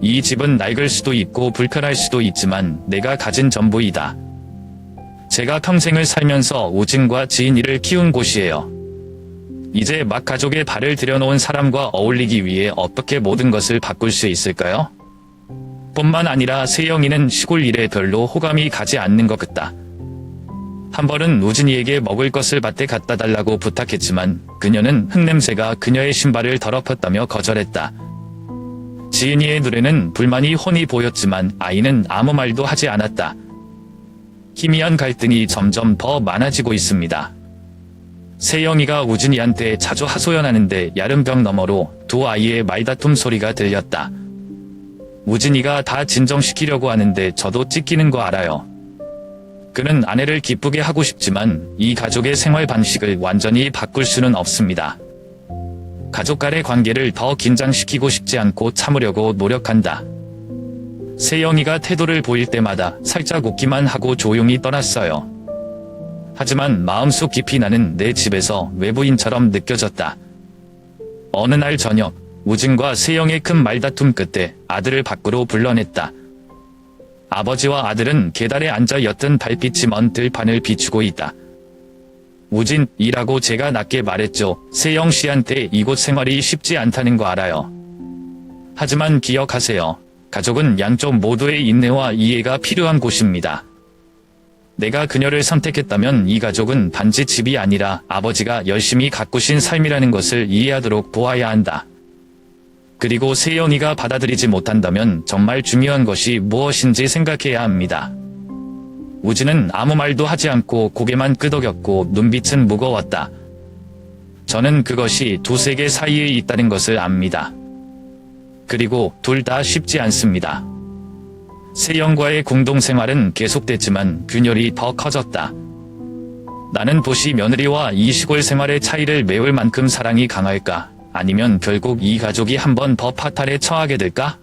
이 집은 낡을 수도 있고 불편할 수도 있지만 내가 가진 전부이다. 제가 평생을 살면서 우진과 지인이를 키운 곳이에요. 이제 막 가족의 발을 들여놓은 사람과 어울리기 위해 어떻게 모든 것을 바꿀 수 있을까요? 뿐만 아니라 세영이는 시골 일에 별로 호감이 가지 않는 것 같다. 한 번은 우진이에게 먹을 것을 밭에 갖다 달라고 부탁했지만 그녀는 흙냄새가 그녀의 신발을 더럽혔다며 거절했다. 지은이의 눈에는 불만이 훤히 보였지만 아이는 아무 말도 하지 않았다. 희미한 갈등이 점점 더 많아지고 있습니다. 세영이가 우진이한테 자주 하소연하는데 얇은 벽 너머로 두 아이의 말다툼 소리가 들렸다. 우진이가 다 진정시키려고 하는데 저도 찢기는 거 알아요. 그는 아내를 기쁘게 하고 싶지만 이 가족의 생활 방식을 완전히 바꿀 수는 없습니다. 가족 간의 관계를 더 긴장시키고 싶지 않고 참으려고 노력한다. 세영이가 태도를 보일 때마다 살짝 웃기만 하고 조용히 떠났어요. 하지만 마음속 깊이 나는 내 집에서 외부인처럼 느껴졌다. 어느 날 저녁, 우진과 세영의 큰 말다툼 끝에 아들을 밖으로 불러냈다. 아버지와 아들은 계단에 앉아 옅은 달빛이 먼 들판을 비추고 있다. 우진이라고 제가 낮게 말했죠. 세영 씨한테 이곳 생활이 쉽지 않다는 거 알아요. 하지만 기억하세요. 가족은 양쪽 모두의 인내와 이해가 필요한 곳입니다. 내가 그녀를 선택했다면 이 가족은 단지 집이 아니라 아버지가 열심히 가꾸신 삶이라는 것을 이해하도록 보아야 한다. 그리고 세연이가 받아들이지 못한다면 정말 중요한 것이 무엇인지 생각해야 합니다. 우진은 아무 말도 하지 않고 고개만 끄덕였고 눈빛은 무거웠다. 저는 그것이 두 세계 사이에 있다는 것을 압니다. 그리고 둘 다 쉽지 않습니다. 세연과의 공동생활은 계속됐지만 균열이 더 커졌다. 나는 도시 며느리와 이 시골 생활의 차이를 메울 만큼 사랑이 강할까? 아니면 결국 이 가족이 한 번 더 파탈에 처하게 될까?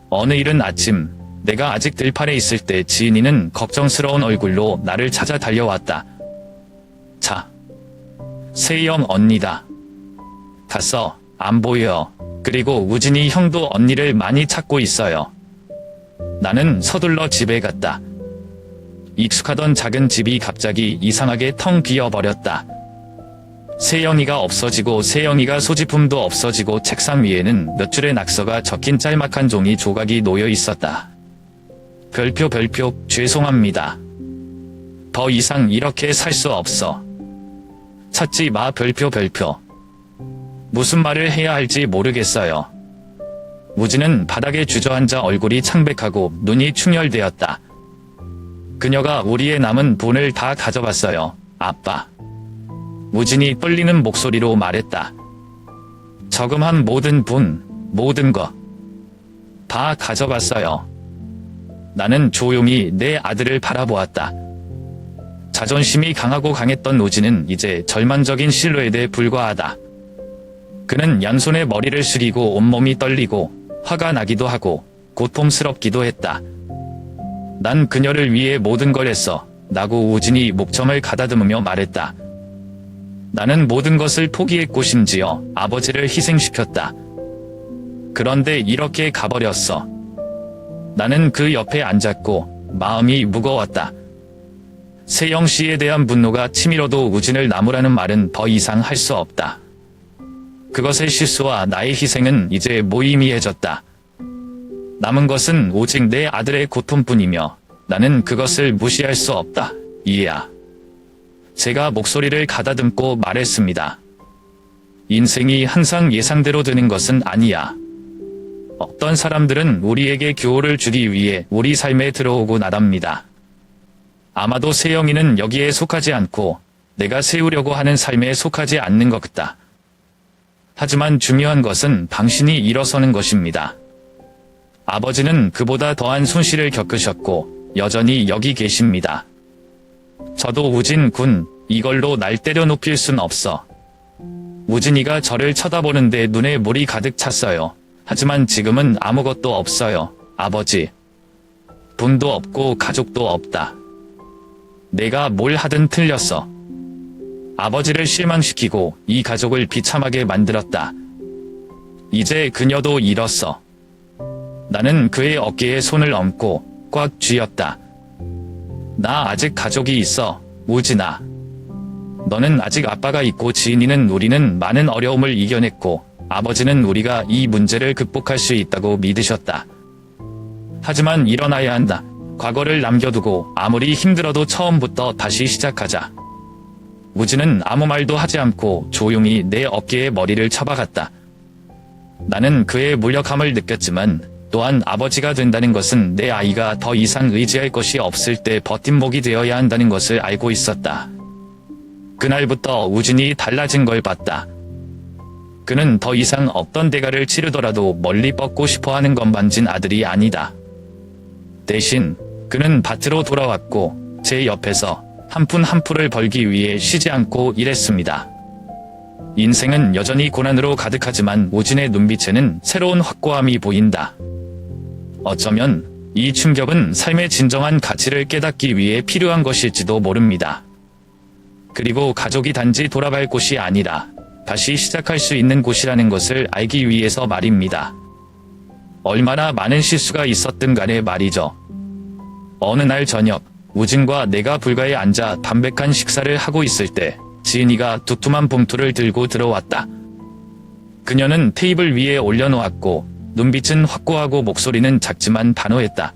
어느 이른 아침, 내가 아직 들판에 있을 때 지은이는 걱정스러운 얼굴로 나를 찾아 달려왔다. 자, 세영 언니다. 갔어, 안 보여. 그리고 우진이 형도 언니를 많이 찾고 있어요. 나는 서둘러 집에 갔다. 익숙하던 작은 집이 갑자기 이상하게 텅 비어버렸다. 세영이가 없어지고 세영이가 소지품도 없어지고 책상 위에는 몇 줄의 낙서가 적힌 짤막한 종이 조각이 놓여 있었다. 별표 죄송합니다. 더 이상 이렇게 살 수 없어. 찾지 마 별표. 무슨 말을 해야 할지 모르겠어요. 우진은 바닥에 주저앉아 얼굴이 창백하고 눈이 충혈되었다. 그녀가 우리의 남은 돈을 다 가져갔어요, 아빠. 우진이 떨리는 목소리로 말했다. 저금한 모든 돈, 모든 거. 다 가져갔어요. 나는 조용히 내 아들을 바라보았다. 자존심이 강하고 강했던 우진은 이제 절망적인 실루엣에 불과하다. 그는 양손에 머리를 숙이고 온몸이 떨리고 화가 나기도 하고 고통스럽기도 했다. 난 그녀를 위해 모든 걸 했어. 라고 우진이 목청을 가다듬으며 말했다. 나는 모든 것을 포기했고 심지어 아버지를 희생시켰다. 그런데 이렇게 가버렸어. 나는 그 옆에 앉았고 마음이 무거웠다. 세영 씨에 대한 분노가 치밀어도 우진을 나무라는 말은 더 이상 할 수 없다. 그것의 실수와 나의 희생은 이제 무의미해졌다. 남은 것은 오직 내 아들의 고통뿐이며 나는 그것을 무시할 수 없다. 이해야. 제가 목소리를 가다듬고 말했습니다. 인생이 항상 예상대로 되는 것은 아니야. 어떤 사람들은 우리에게 교훈을 주기 위해 우리 삶에 들어오고 나답니다. 아마도 세영이는 여기에 속하지 않고 내가 세우려고 하는 삶에 속하지 않는 것 같다. 하지만 중요한 것은 당신이 일어서는 것입니다. 아버지는 그보다 더한 손실을 겪으셨고 여전히 여기 계십니다. 저도 우진 군, 이걸로 날 때려 눕힐 순 없어. 우진이가 저를 쳐다보는데 눈에 물이 가득 찼어요. 하지만 지금은 아무것도 없어요, 아버지. 돈도 없고 가족도 없다. 내가 뭘 하든 틀렸어. 아버지를 실망시키고 이 가족을 비참하게 만들었다. 이제 그녀도 잃었어. 나는 그의 어깨에 손을 얹고 꽉 쥐었다. 나 아직 가족이 있어, 우진아. 너는 아직 아빠가 있고 지은이는 우리는 많은 어려움을 이겨냈고 아버지는 우리가 이 문제를 극복할 수 있다고 믿으셨다. 하지만 일어나야 한다. 과거를 남겨두고 아무리 힘들어도 처음부터 다시 시작하자. 우진은 아무 말도 하지 않고 조용히 내 어깨에 머리를 쳐박았다. 나는 그의 무력함을 느꼈지만 또한 아버지가 된다는 것은 내 아이가 더 이상 의지할 것이 없을 때 버팀목이 되어야 한다는 것을 알고 있었다. 그날부터 우진이 달라진 걸 봤다. 그는 더 이상 어떤 대가를 치르더라도 멀리 뻗고 싶어하는 것만진 아들이 아니다. 대신 그는 밭으로 돌아왔고 제 옆에서 한 푼 한 푼을 벌기 위해 쉬지 않고 일했습니다. 인생은 여전히 고난으로 가득하지만 우진의 눈빛에는 새로운 확고함이 보인다. 어쩌면 이 충격은 삶의 진정한 가치를 깨닫기 위해 필요한 것일지도 모릅니다. 그리고 가족이 단지 돌아갈 곳이 아니라 다시 시작할 수 있는 곳이라는 것을 알기 위해서 말입니다. 얼마나 많은 실수가 있었든 간에 말이죠. 어느 날 저녁, 우진과 내가 불가에 앉아 담백한 식사를 하고 있을 때 지은이가 두툼한 봉투를 들고 들어왔다. 그녀는 테이블 위에 올려놓았고 눈빛은 확고하고 목소리는 작지만 단호했다.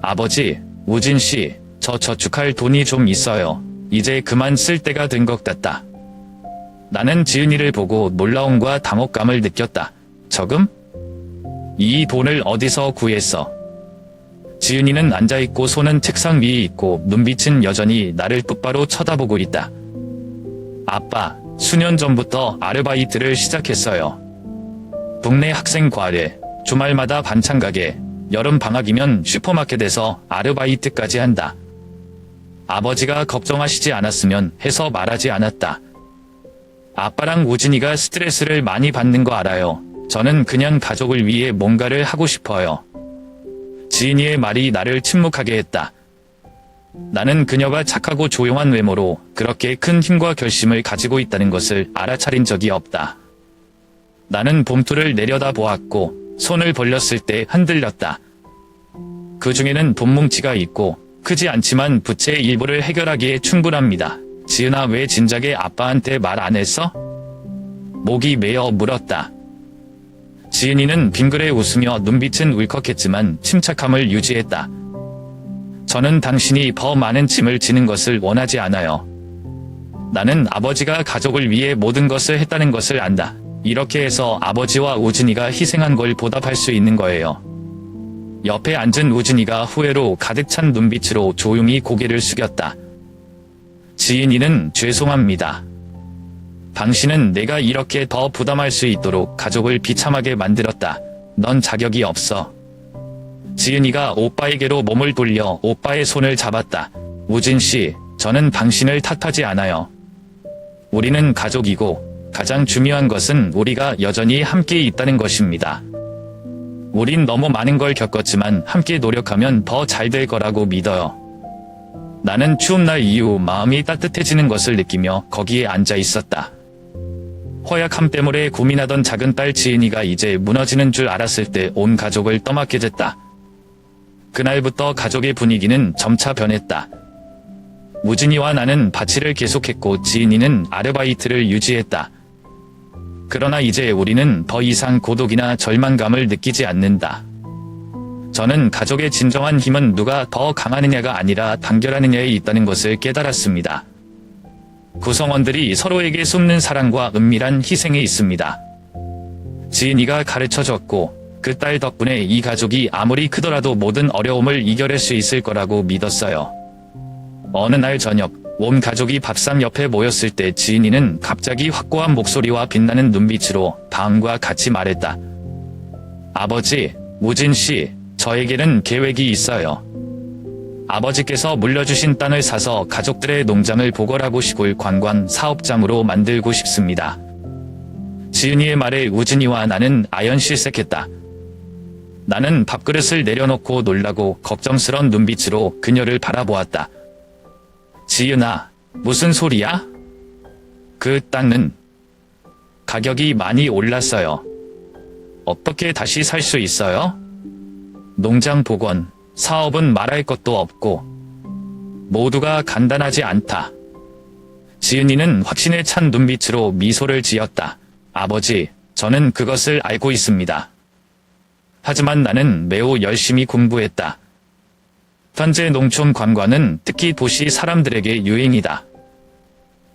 아버지, 우진 씨, 저 저축할 돈이 좀 있어요. 이제 그만 쓸 때가 된 것 같다. 나는 지은이를 보고 놀라움과 당혹감을 느꼈다. 저금? 이 돈을 어디서 구했어? 지은이는 앉아있고 손은 책상 위에 있고 눈빛은 여전히 나를 똑바로 쳐다보고 있다. 아빠, 수년 전부터 아르바이트를 시작했어요. 동네 학생 과외, 주말마다 반찬 가게, 여름 방학이면 슈퍼마켓에서 아르바이트까지 한다. 아버지가 걱정하시지 않았으면 해서 말하지 않았다. 아빠랑 우진이가 스트레스를 많이 받는 거 알아요. 저는 그냥 가족을 위해 뭔가를 하고 싶어요. 지은이의 말이 나를 침묵하게 했다. 나는 그녀가 착하고 조용한 외모로 그렇게 큰 힘과 결심을 가지고 있다는 것을 알아차린 적이 없다. 나는 봉투를 내려다 보았고 손을 벌렸을 때 흔들렸다. 그 중에는 돈 뭉치가 있고 크지 않지만 부채의 일부를 해결하기에 충분합니다. 지은아, 왜 진작에 아빠한테 말 안 했어? 목이 메어 물었다. 지은이는 빙그레 웃으며 눈빛은 울컥했지만 침착함을 유지했다. 저는 당신이 더 많은 짐을 지는 것을 원하지 않아요. 나는 아버지가 가족을 위해 모든 것을 했다는 것을 안다. 이렇게 해서 아버지와 우진이가 희생한 걸 보답할 수 있는 거예요. 옆에 앉은 우진이가 후회로 가득 찬 눈빛으로 조용히 고개를 숙였다. 지은이는 죄송합니다. 당신은 내가 이렇게 더 부담할 수 있도록 가족을 비참하게 만들었다. 넌 자격이 없어. 지은이가 오빠에게로 몸을 돌려 오빠의 손을 잡았다. 우진 씨, 저는 당신을 탓하지 않아요. 우리는 가족이고 가장 중요한 것은 우리가 여전히 함께 있다는 것입니다. 우린 너무 많은 걸 겪었지만 함께 노력하면 더 잘 될 거라고 믿어요. 나는 추운 날 이후 마음이 따뜻해지는 것을 느끼며 거기에 앉아 있었다. 허약함 때문에 고민하던 작은 딸 지은이가 이제 무너지는 줄 알았을 때 온 가족을 떠맡게 됐다. 그날부터 가족의 분위기는 점차 변했다. 우진이와 나는 바치를 계속했고 지은이는 아르바이트를 유지했다. 그러나 이제 우리는 더 이상 고독이나 절망감을 느끼지 않는다. 저는 가족의 진정한 힘은 누가 더 강하느냐가 아니라 단결하느냐에 있다는 것을 깨달았습니다. 구성원들이 서로에게 쏟는 사랑과 은밀한 희생에 있습니다. 지은이가 가르쳐줬고 그 딸 덕분에 이 가족이 아무리 크더라도 모든 어려움을 이겨낼 수 있을 거라고 믿었어요. 어느 날 저녁, 온 가족이 밥상 옆에 모였을 때 지은이는 갑자기 확고한 목소리와 빛나는 눈빛으로 다음과 같이 말했다. 아버지, 우진 씨, 저에게는 계획이 있어요. 아버지께서 물려주신 땅을 사서 가족들의 농장을 보궐하고 시골 관광 사업장으로 만들고 싶습니다. 지은이의 말에 우진이와 나는 아연실색했다. 나는 밥그릇을 내려놓고 놀라고 걱정스런 눈빛으로 그녀를 바라보았다. 지은아, 무슨 소리야? 그 땅은 가격이 많이 올랐어요. 어떻게 다시 살 수 있어요? 농장 복원, 사업은 말할 것도 없고 모두가 간단하지 않다. 지은이는 확신에 찬 눈빛으로 미소를 지었다. 아버지, 저는 그것을 알고 있습니다. 하지만 나는 매우 열심히 공부했다. 현재 농촌 관광은 특히 도시 사람들에게 유행이다.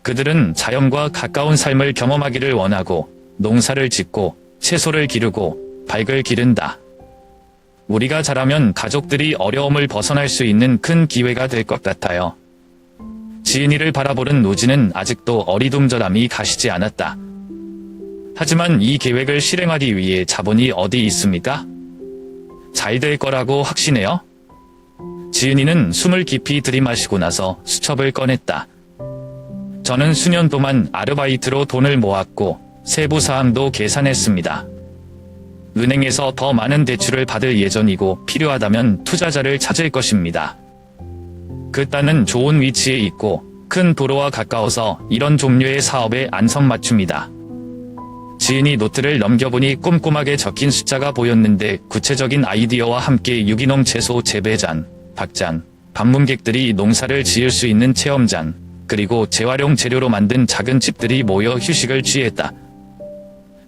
그들은 자연과 가까운 삶을 경험하기를 원하고 농사를 짓고 채소를 기르고 닭을 기른다. 우리가 잘하면 가족들이 어려움을 벗어날 수 있는 큰 기회가 될 것 같아요. 지은이를 바라보는 우진은 아직도 어리둥절함이 가시지 않았다. 하지만 이 계획을 실행하기 위해 자본이 어디 있습니까? 잘 될 거라고 확신해요? 지은이는 숨을 깊이 들이마시고 나서 수첩을 꺼냈다. 저는 수년 동안 아르바이트로 돈을 모았고 세부 사항도 계산했습니다. 은행에서 더 많은 대출을 받을 예정이고 필요하다면 투자자를 찾을 것입니다. 그 땅은 좋은 위치에 있고 큰 도로와 가까워서 이런 종류의 사업에 안성맞춤이다. 지은이 노트를 넘겨보니 꼼꼼하게 적힌 숫자가 보였는데 구체적인 아이디어와 함께 유기농 채소 재배장, 닭장, 방문객들이 농사를 지을 수 있는 체험장, 그리고 재활용 재료로 만든 작은 집들이 모여 휴식을 취했다.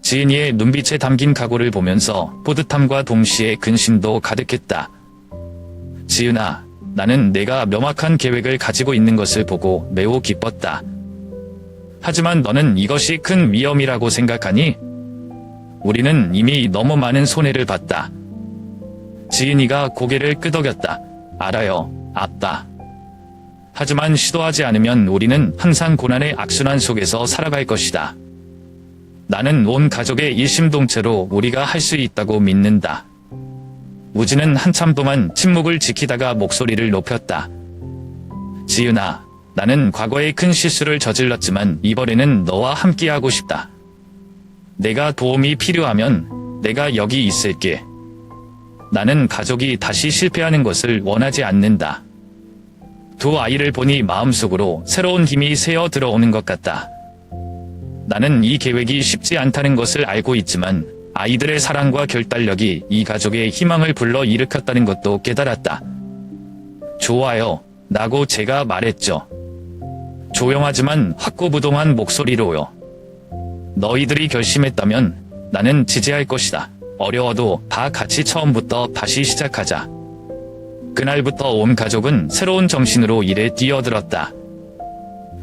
지은이의 눈빛에 담긴 각오를 보면서 뿌듯함과 동시에 근심도 가득했다. 지은아, 나는 내가 명확한 계획을 가지고 있는 것을 보고 매우 기뻤다. 하지만 너는 이것이 큰 위험이라고 생각하니? 우리는 이미 너무 많은 손해를 봤다. 지은이가 고개를 끄덕였다. 알아요, 아빠. 하지만 시도하지 않으면 우리는 항상 고난의 악순환 속에서 살아갈 것이다. 나는 온 가족의 일심동체로 우리가 할 수 있다고 믿는다. 우진은 한참 동안 침묵을 지키다가 목소리를 높였다. 지은아, 나는 과거에 큰 실수를 저질렀지만 이번에는 너와 함께하고 싶다. 내가 도움이 필요하면 내가 여기 있을게. 나는 가족이 다시 실패하는 것을 원하지 않는다. 두 아이를 보니 마음속으로 새로운 힘이 새어 들어오는 것 같다. 나는 이 계획이 쉽지 않다는 것을 알고 있지만 아이들의 사랑과 결단력이 이 가족의 희망을 불러 일으켰다는 것도 깨달았다. 좋아요, 라고 제가 말했죠. 조용하지만 확고부동한 목소리로요. 너희들이 결심했다면 나는 지지할 것이다. 어려워도 다 같이 처음부터 다시 시작하자. 그날부터 온 가족은 새로운 정신으로 일에 뛰어들었다.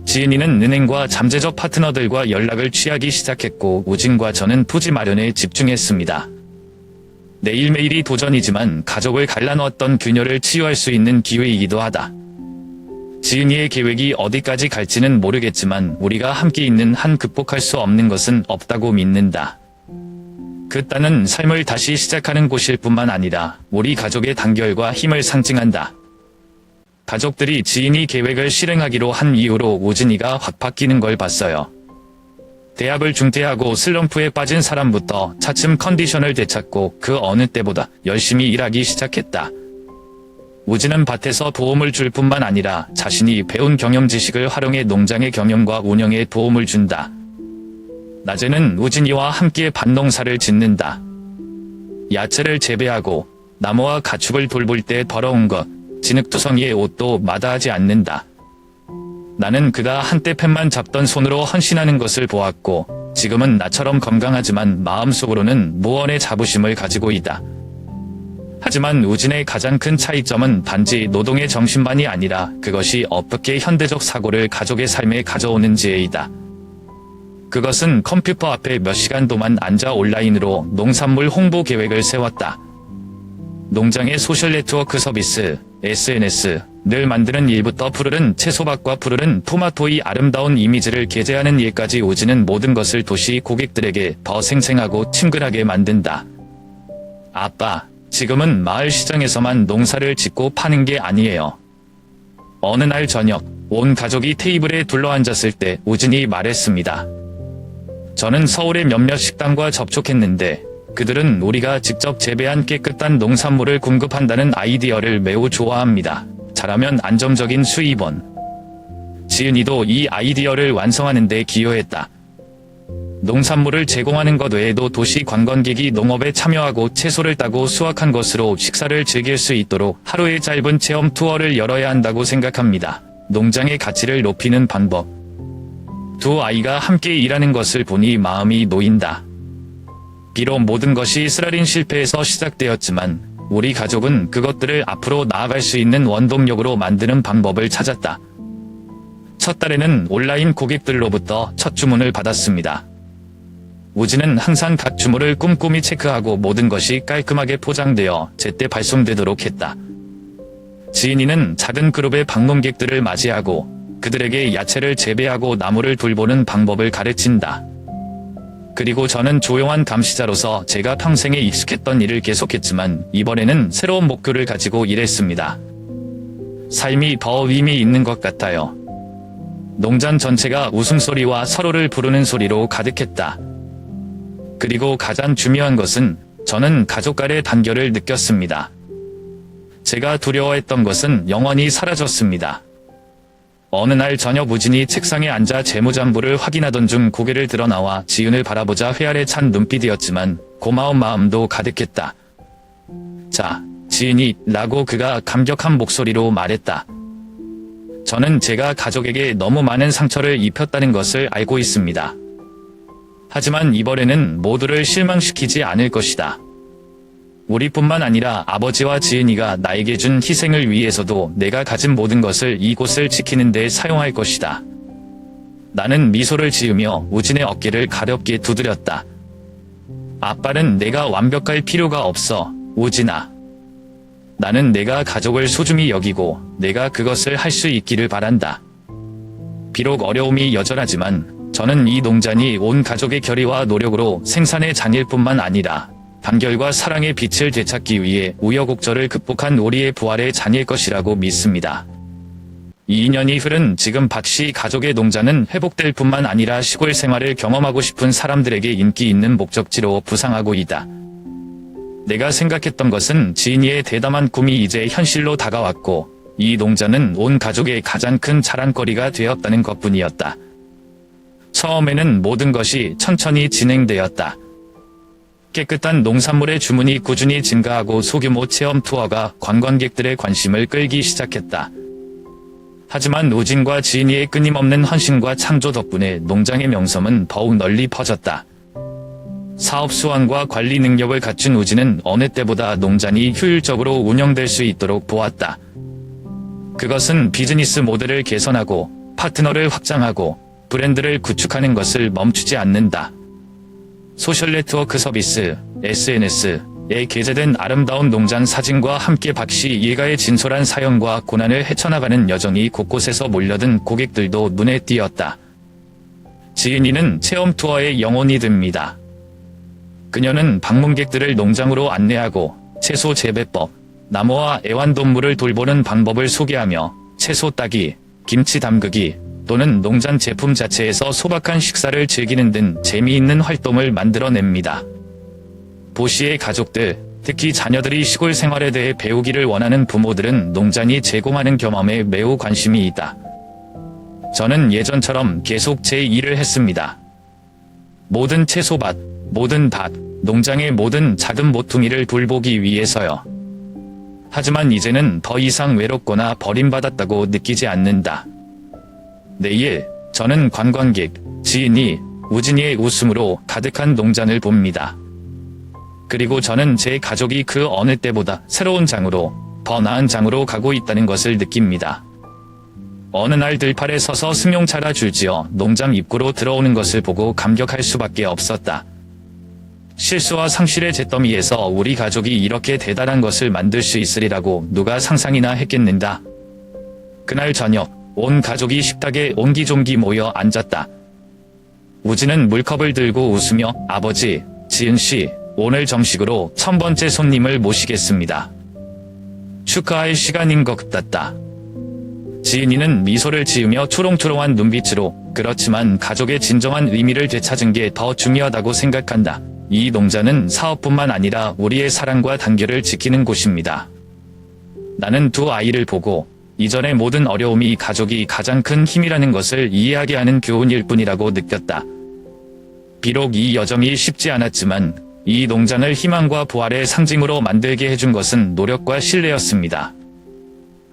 지은이는 은행과 잠재적 파트너들과 연락을 취하기 시작했고 우진과 저는 토지 마련에 집중했습니다. 매일매일이 도전이지만 가족을 갈라놓았던 균열을 치유할 수 있는 기회이기도 하다. 지은이의 계획이 어디까지 갈지는 모르겠지만 우리가 함께 있는 한 극복할 수 없는 것은 없다고 믿는다. 그 땅은 삶을 다시 시작하는 곳일 뿐만 아니라 우리 가족의 단결과 힘을 상징한다. 가족들이 지은이 계획을 실행하기로 한 이후로 우진이가 확 바뀌는 걸 봤어요. 대학을 중퇴하고 슬럼프에 빠진 사람부터 차츰 컨디션을 되찾고 그 어느 때보다 열심히 일하기 시작했다. 우진은 밭에서 도움을 줄 뿐만 아니라 자신이 배운 경영 지식을 활용해 농장의 경영과 운영에 도움을 준다. 낮에는 우진이와 함께 밭농사를 짓는다. 야채를 재배하고 나무와 가축을 돌볼 때 더러운 것, 진흙투성이의 옷도 마다하지 않는다. 나는 그가 한때 펜만 잡던 손으로 헌신하는 것을 보았고 지금은 나처럼 건강하지만 마음속으로는 무언의 자부심을 가지고 있다. 하지만 우진의 가장 큰 차이점은 단지 노동의 정신만이 아니라 그것이 어떻게 현대적 사고를 가족의 삶에 가져오는지에이다. 그것은 컴퓨터 앞에 몇 시간 동안 앉아 온라인으로 농산물 홍보 계획을 세웠다. 농장의 소셜 네트워크 서비스, SNS를 만드는 일부터 푸르른 채소밭과 푸르른 토마토의 아름다운 이미지를 게재하는 일까지 우진은 모든 것을 도시 고객들에게 더 생생하고 친근하게 만든다. 아빠, 지금은 마을 시장에서만 농사를 짓고 파는 게 아니에요. 어느 날 저녁, 온 가족이 테이블에 둘러앉았을 때 우진이 말했습니다. 저는 서울의 몇몇 식당과 접촉했는데 그들은 우리가 직접 재배한 깨끗한 농산물을 공급한다는 아이디어를 매우 좋아합니다. 잘하면 안정적인 수입원. 지은이도 이 아이디어를 완성하는 데 기여했다. 농산물을 제공하는 것 외에도 도시 관광객이 농업에 참여하고 채소를 따고 수확한 것으로 식사를 즐길 수 있도록 하루의 짧은 체험 투어를 열어야 한다고 생각합니다. 농장의 가치를 높이는 방법. 두 아이가 함께 일하는 것을 보니 마음이 놓인다. 비록 모든 것이 쓰라린 실패에서 시작되었지만 우리 가족은 그것들을 앞으로 나아갈 수 있는 원동력으로 만드는 방법을 찾았다. 첫 달에는 온라인 고객들로부터 첫 주문을 받았습니다. 우진은 항상 각 주문을 꼼꼼히 체크하고 모든 것이 깔끔하게 포장되어 제때 발송되도록 했다. 지은이는 작은 그룹의 방문객들을 맞이하고 그들에게 야채를 재배하고 나무를 돌보는 방법을 가르친다. 그리고 저는 조용한 감시자로서 제가 평생에 익숙했던 일을 계속했지만 이번에는 새로운 목표를 가지고 일했습니다. 삶이 더 의미 있는 것 같아요. 농장 전체가 웃음소리와 서로를 부르는 소리로 가득했다. 그리고 가장 중요한 것은 저는 가족 간의 단결을 느꼈습니다. 제가 두려워했던 것은 영원히 사라졌습니다. 어느 날 저녁 우진이 책상에 앉아 재무장부를 확인하던 중 고개를 들어 나와 지은을 바라보자 회알에 찬 눈빛이었지만 고마운 마음도 가득했다. 자, 지은이, 라고 그가 감격한 목소리로 말했다. 저는 제가 가족에게 너무 많은 상처를 입혔다는 것을 알고 있습니다. 하지만 이번에는 모두를 실망시키지 않을 것이다. 우리뿐만 아니라 아버지와 지은이가 나에게 준 희생을 위해서도 내가 가진 모든 것을 이곳을 지키는 데 사용할 것이다. 나는 미소를 지으며 우진의 어깨를 가볍게 두드렸다. 아빠는 내가 완벽할 필요가 없어, 우진아. 나는 내가 가족을 소중히 여기고 내가 그것을 할 수 있기를 바란다. 비록 어려움이 여전하지만 저는 이 농장이 온 가족의 결의와 노력으로 생산의 장일뿐만 아니라 단결과 사랑의 빛을 되찾기 위해 우여곡절을 극복한 우리의 부활의 장일 것이라고 믿습니다. 2년이 흐른 지금 박씨 가족의 농장은 회복될 뿐만 아니라 시골 생활을 경험하고 싶은 사람들에게 인기 있는 목적지로 부상하고 있다. 내가 생각했던 것은 지인이의 대담한 꿈이 이제 현실로 다가왔고 이 농장은 온 가족의 가장 큰 자랑거리가 되었다는 것뿐이었다. 처음에는 모든 것이 천천히 진행되었다. 깨끗한 농산물의 주문이 꾸준히 증가하고 소규모 체험 투어가 관광객들의 관심을 끌기 시작했다. 하지만 우진과 지인이의 끊임없는 헌신과 창조 덕분에 농장의 명성은 더욱 널리 퍼졌다. 사업 수완과 관리 능력을 갖춘 우진은 어느 때보다 농장이 효율적으로 운영될 수 있도록 도왔다. 그것은 비즈니스 모델을 개선하고 파트너를 확장하고 브랜드를 구축하는 것을 멈추지 않는다. 소셜 네트워크 서비스, SNS에 게재된 아름다운 농장 사진과 함께 박씨 일가의 진솔한 사연과 고난을 헤쳐나가는 여정이 곳곳에서 몰려든 고객들도 눈에 띄었다. 지은이는 체험 투어의 영혼이 됩니다. 그녀는 방문객들을 농장으로 안내하고 채소 재배법, 나무와 애완동물을 돌보는 방법을 소개하며 채소 따기, 김치 담그기, 또는 농장 제품 자체에서 소박한 식사를 즐기는 등 재미있는 활동을 만들어냅니다. 보시의 가족들, 특히 자녀들이 시골 생활에 대해 배우기를 원하는 부모들은 농장이 제공하는 경험에 매우 관심이 있다. 저는 예전처럼 계속 제 일을 했습니다. 모든 채소밭, 모든 밭, 농장의 모든 작은 모퉁이를 돌보기 위해서요. 하지만 이제는 더 이상 외롭거나 버림받았다고 느끼지 않는다. 내일 저는 관광객, 지인이, 우진이의 웃음으로 가득한 농장을 봅니다. 그리고 저는 제 가족이 그 어느 때보다 새로운 장으로, 더 나은 장으로 가고 있다는 것을 느낍니다. 어느 날 들판에 서서 승용차가 줄지어 농장 입구로 들어오는 것을 보고 감격할 수밖에 없었다. 실수와 상실의 잿더미에서 우리 가족이 이렇게 대단한 것을 만들 수 있으리라고 누가 상상이나 했겠는가. 그날 저녁, 온 가족이 식탁에 옹기종기 모여 앉았다. 우진은 물컵을 들고 웃으며 아버지, 지은씨, 오늘 정식으로 1000번째 손님을 모시겠습니다. 축하할 시간인 것 같다. 지은이는 미소를 지으며 초롱초롱한 눈빛으로 그렇지만 가족의 진정한 의미를 되찾은 게 더 중요하다고 생각한다. 이 농장은 사업뿐만 아니라 우리의 사랑과 단결을 지키는 곳입니다. 나는 두 아이를 보고 이전의 모든 어려움이 가족이 가장 큰 힘이라는 것을 이해하게 하는 교훈일 뿐이라고 느꼈다. 비록 이 여정이 쉽지 않았지만 이 농장을 희망과 부활의 상징으로 만들게 해준 것은 노력과 신뢰였습니다.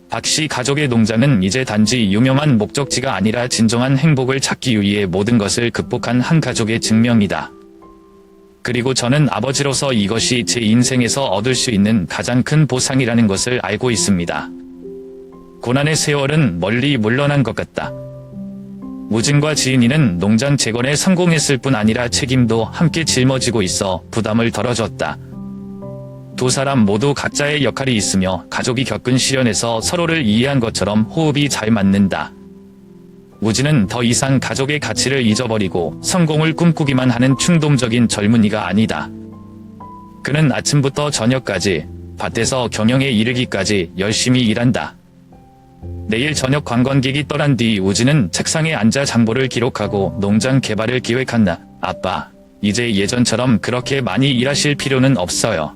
박씨 가족의 농장은 이제 단지 유명한 목적지가 아니라 진정한 행복을 찾기 위해 모든 것을 극복한 한 가족의 증명이다. 그리고 저는 아버지로서 이것이 제 인생에서 얻을 수 있는 가장 큰 보상이라는 것을 알고 있습니다. 고난의 세월은 멀리 물러난 것 같다. 우진과 지은이는 농장 재건에 성공했을 뿐 아니라 책임도 함께 짊어지고 있어 부담을 덜어줬다. 두 사람 모두 각자의 역할이 있으며 가족이 겪은 시련에서 서로를 이해한 것처럼 호흡이 잘 맞는다. 우진은 더 이상 가족의 가치를 잊어버리고 성공을 꿈꾸기만 하는 충동적인 젊은이가 아니다. 그는 아침부터 저녁까지 밭에서 경영에 이르기까지 열심히 일한다. 내일 저녁 관광객이 떠난 뒤 우진은 책상에 앉아 장보를 기록하고 농장 개발을 기획한다. 아빠, 이제 예전처럼 그렇게 많이 일하실 필요는 없어요.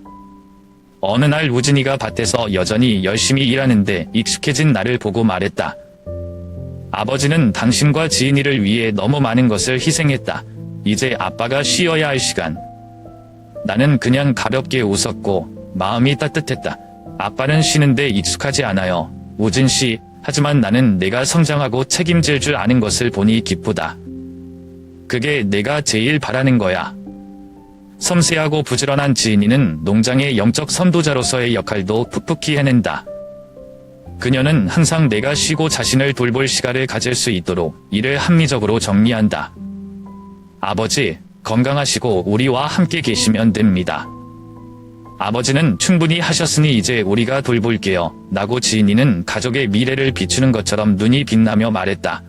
어느 날 우진이가 밭에서 여전히 열심히 일하는데 익숙해진 나를 보고 말했다. 아버지는 당신과 지은이를 위해 너무 많은 것을 희생했다. 이제 아빠가 쉬어야 할 시간. 나는 그냥 가볍게 웃었고 마음이 따뜻했다. 아빠는 쉬는데 익숙하지 않아요, 우진 씨. 하지만 나는 내가 성장하고 책임질 줄 아는 것을 보니 기쁘다. 그게 내가 제일 바라는 거야. 섬세하고 부지런한 지은이는 농장의 영적 선도자로서의 역할도 풋풋히 해낸다. 그녀는 항상 내가 쉬고 자신을 돌볼 시간을 가질 수 있도록 일을 합리적으로 정리한다. 아버지, 건강하시고 우리와 함께 계시면 됩니다. 아버지는 충분히 하셨으니 이제 우리가 돌볼게요. 라고 지은이는 가족의 미래를 비추는 것처럼 눈이 빛나며 말했다.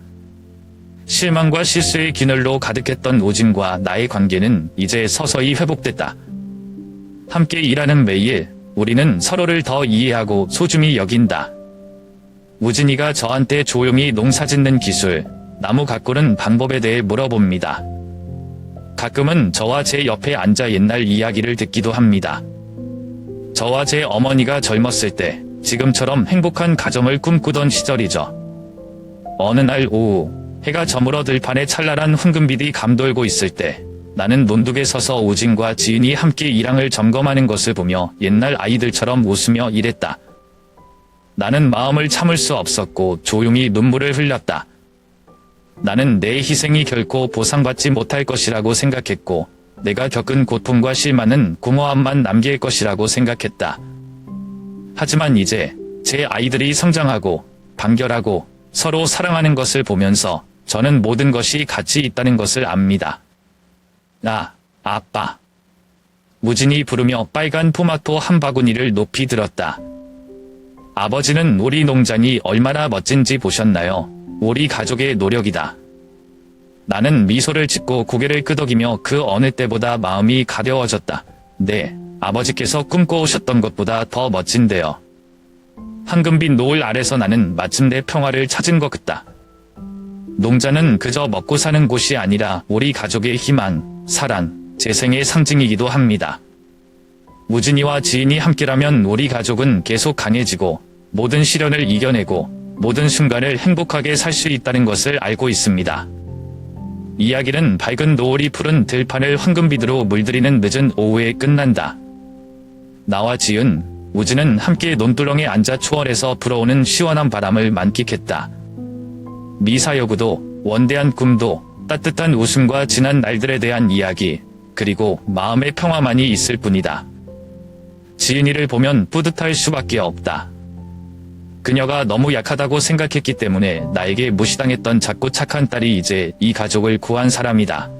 실망과 실수의 균열로 가득했던 우진과 나의 관계는 이제 서서히 회복됐다. 함께 일하는 매일, 우리는 서로를 더 이해하고 소중히 여긴다. 우진이가 저한테 조용히 농사짓는 기술, 나무 가꾸는 방법에 대해 물어봅니다. 가끔은 저와 제 옆에 앉아 옛날 이야기를 듣기도 합니다. 저와 제 어머니가 젊었을 때 지금처럼 행복한 가정을 꿈꾸던 시절이죠. 어느 날 오후 해가 저물어 들판에 찬란한 황금빛이 감돌고 있을 때 나는 논둑에 서서 우진과 지은이 함께 일항을 점검하는 것을 보며 옛날 아이들처럼 웃으며 일했다. 나는 마음을 참을 수 없었고 조용히 눈물을 흘렸다. 나는 내 희생이 결코 보상받지 못할 것이라고 생각했고 내가 겪은 고통과 실망은 공허함만 남길 것이라고 생각했다. 하지만 이제 제 아이들이 성장하고 단결하고 서로 사랑하는 것을 보면서 저는 모든 것이 가치 있다는 것을 압니다. 아빠. 우진이 부르며 빨간 토마토 한 바구니를 높이 들었다. 아버지는 우리 농장이 얼마나 멋진지 보셨나요? 우리 가족의 노력이다. 나는 미소를 짓고 고개를 끄덕이며 그 어느 때보다 마음이 가벼워졌다. 네, 아버지께서 꿈꿔오셨던 것보다 더 멋진데요. 황금빛 노을 아래서 나는 마침내 평화를 찾은 것 같다. 농자는 그저 먹고 사는 곳이 아니라 우리 가족의 희망, 사랑, 재생의 상징이기도 합니다. 우진이와 지인이 함께라면 우리 가족은 계속 강해지고 모든 시련을 이겨내고 모든 순간을 행복하게 살 수 있다는 것을 알고 있습니다. 이야기는 밝은 노을이 푸른 들판을 황금빛으로 물들이는 늦은 오후에 끝난다. 나와 지은, 우진은 함께 논두렁에 앉아 초원에서 불어오는 시원한 바람을 만끽했다. 미사여구도, 원대한 꿈도, 따뜻한 웃음과 지난 날들에 대한 이야기, 그리고 마음의 평화만이 있을 뿐이다. 지은이를 보면 뿌듯할 수밖에 없다. 그녀가 너무 약하다고 생각했기 때문에 나에게 무시당했던 작고 착한 딸이 이제 이 가족을 구한 사람이다.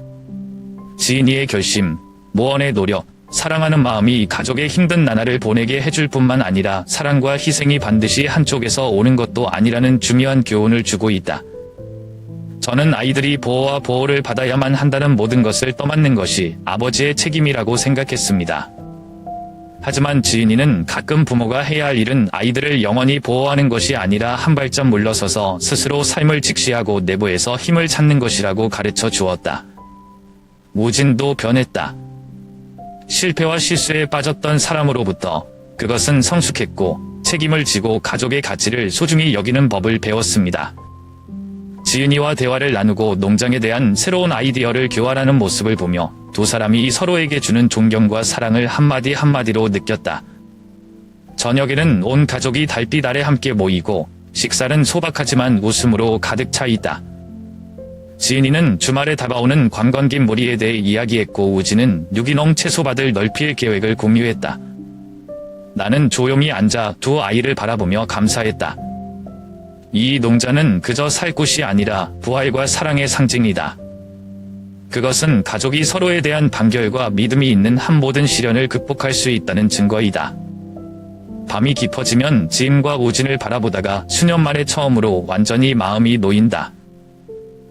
지은이의 결심, 모원의 노력, 사랑하는 마음이 가족의 힘든 나날을 보내게 해줄 뿐만 아니라 사랑과 희생이 반드시 한쪽에서 오는 것도 아니라는 중요한 교훈을 주고 있다. 저는 아이들이 보호와 보호를 받아야만 한다는 모든 것을 떠맡는 것이 아버지의 책임이라고 생각했습니다. 하지만 지은이는 가끔 부모가 해야 할 일은 아이들을 영원히 보호하는 것이 아니라 한 발짝 물러서서 스스로 삶을 직시하고 내부에서 힘을 찾는 것이라고 가르쳐 주었다. 우진도 변했다. 실패와 실수에 빠졌던 사람으로부터 그것은 성숙했고 책임을 지고 가족의 가치를 소중히 여기는 법을 배웠습니다. 지은이와 대화를 나누고 농장에 대한 새로운 아이디어를 교환하는 모습을 보며 두 사람이 서로에게 주는 존경과 사랑을 한마디 한마디로 느꼈다. 저녁에는 온 가족이 달빛 아래 함께 모이고 식사는 소박하지만 웃음으로 가득 차 있다. 지은이는 주말에 다가오는 관광객 무리에 대해 이야기했고 우진은 유기농 채소밭을 넓힐 계획을 공유했다. 나는 조용히 앉아 두 아이를 바라보며 감사했다. 이 농자는 그저 살 곳이 아니라 부활과 사랑의 상징이다. 그것은 가족이 서로에 대한 단결과 믿음이 있는 한 모든 시련을 극복할 수 있다는 증거이다. 밤이 깊어지면 지은과 우진을 바라보다가 수년 만에 처음으로 완전히 마음이 놓인다.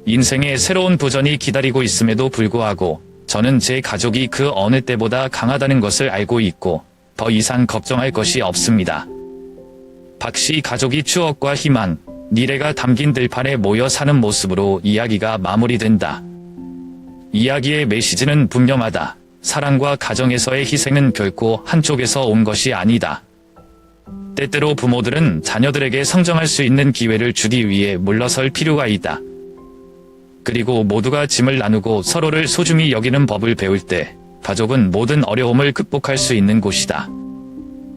인생에 새로운 도전이 기다리고 있음에도 불구하고 저는 제 가족이 그 어느 때보다 강하다는 것을 알고 있고 더 이상 걱정할 것이 없습니다. 박씨 가족이 추억과 희망, 미래가 담긴 들판에 모여 사는 모습으로 이야기가 마무리된다. 이야기의 메시지는 분명하다. 사랑과 가정에서의 희생은 결코 한쪽에서 온 것이 아니다. 때때로 부모들은 자녀들에게 성장할 수 있는 기회를 주기 위해 물러설 필요가 있다. 그리고 모두가 짐을 나누고 서로를 소중히 여기는 법을 배울 때 가족은 모든 어려움을 극복할 수 있는 곳이다.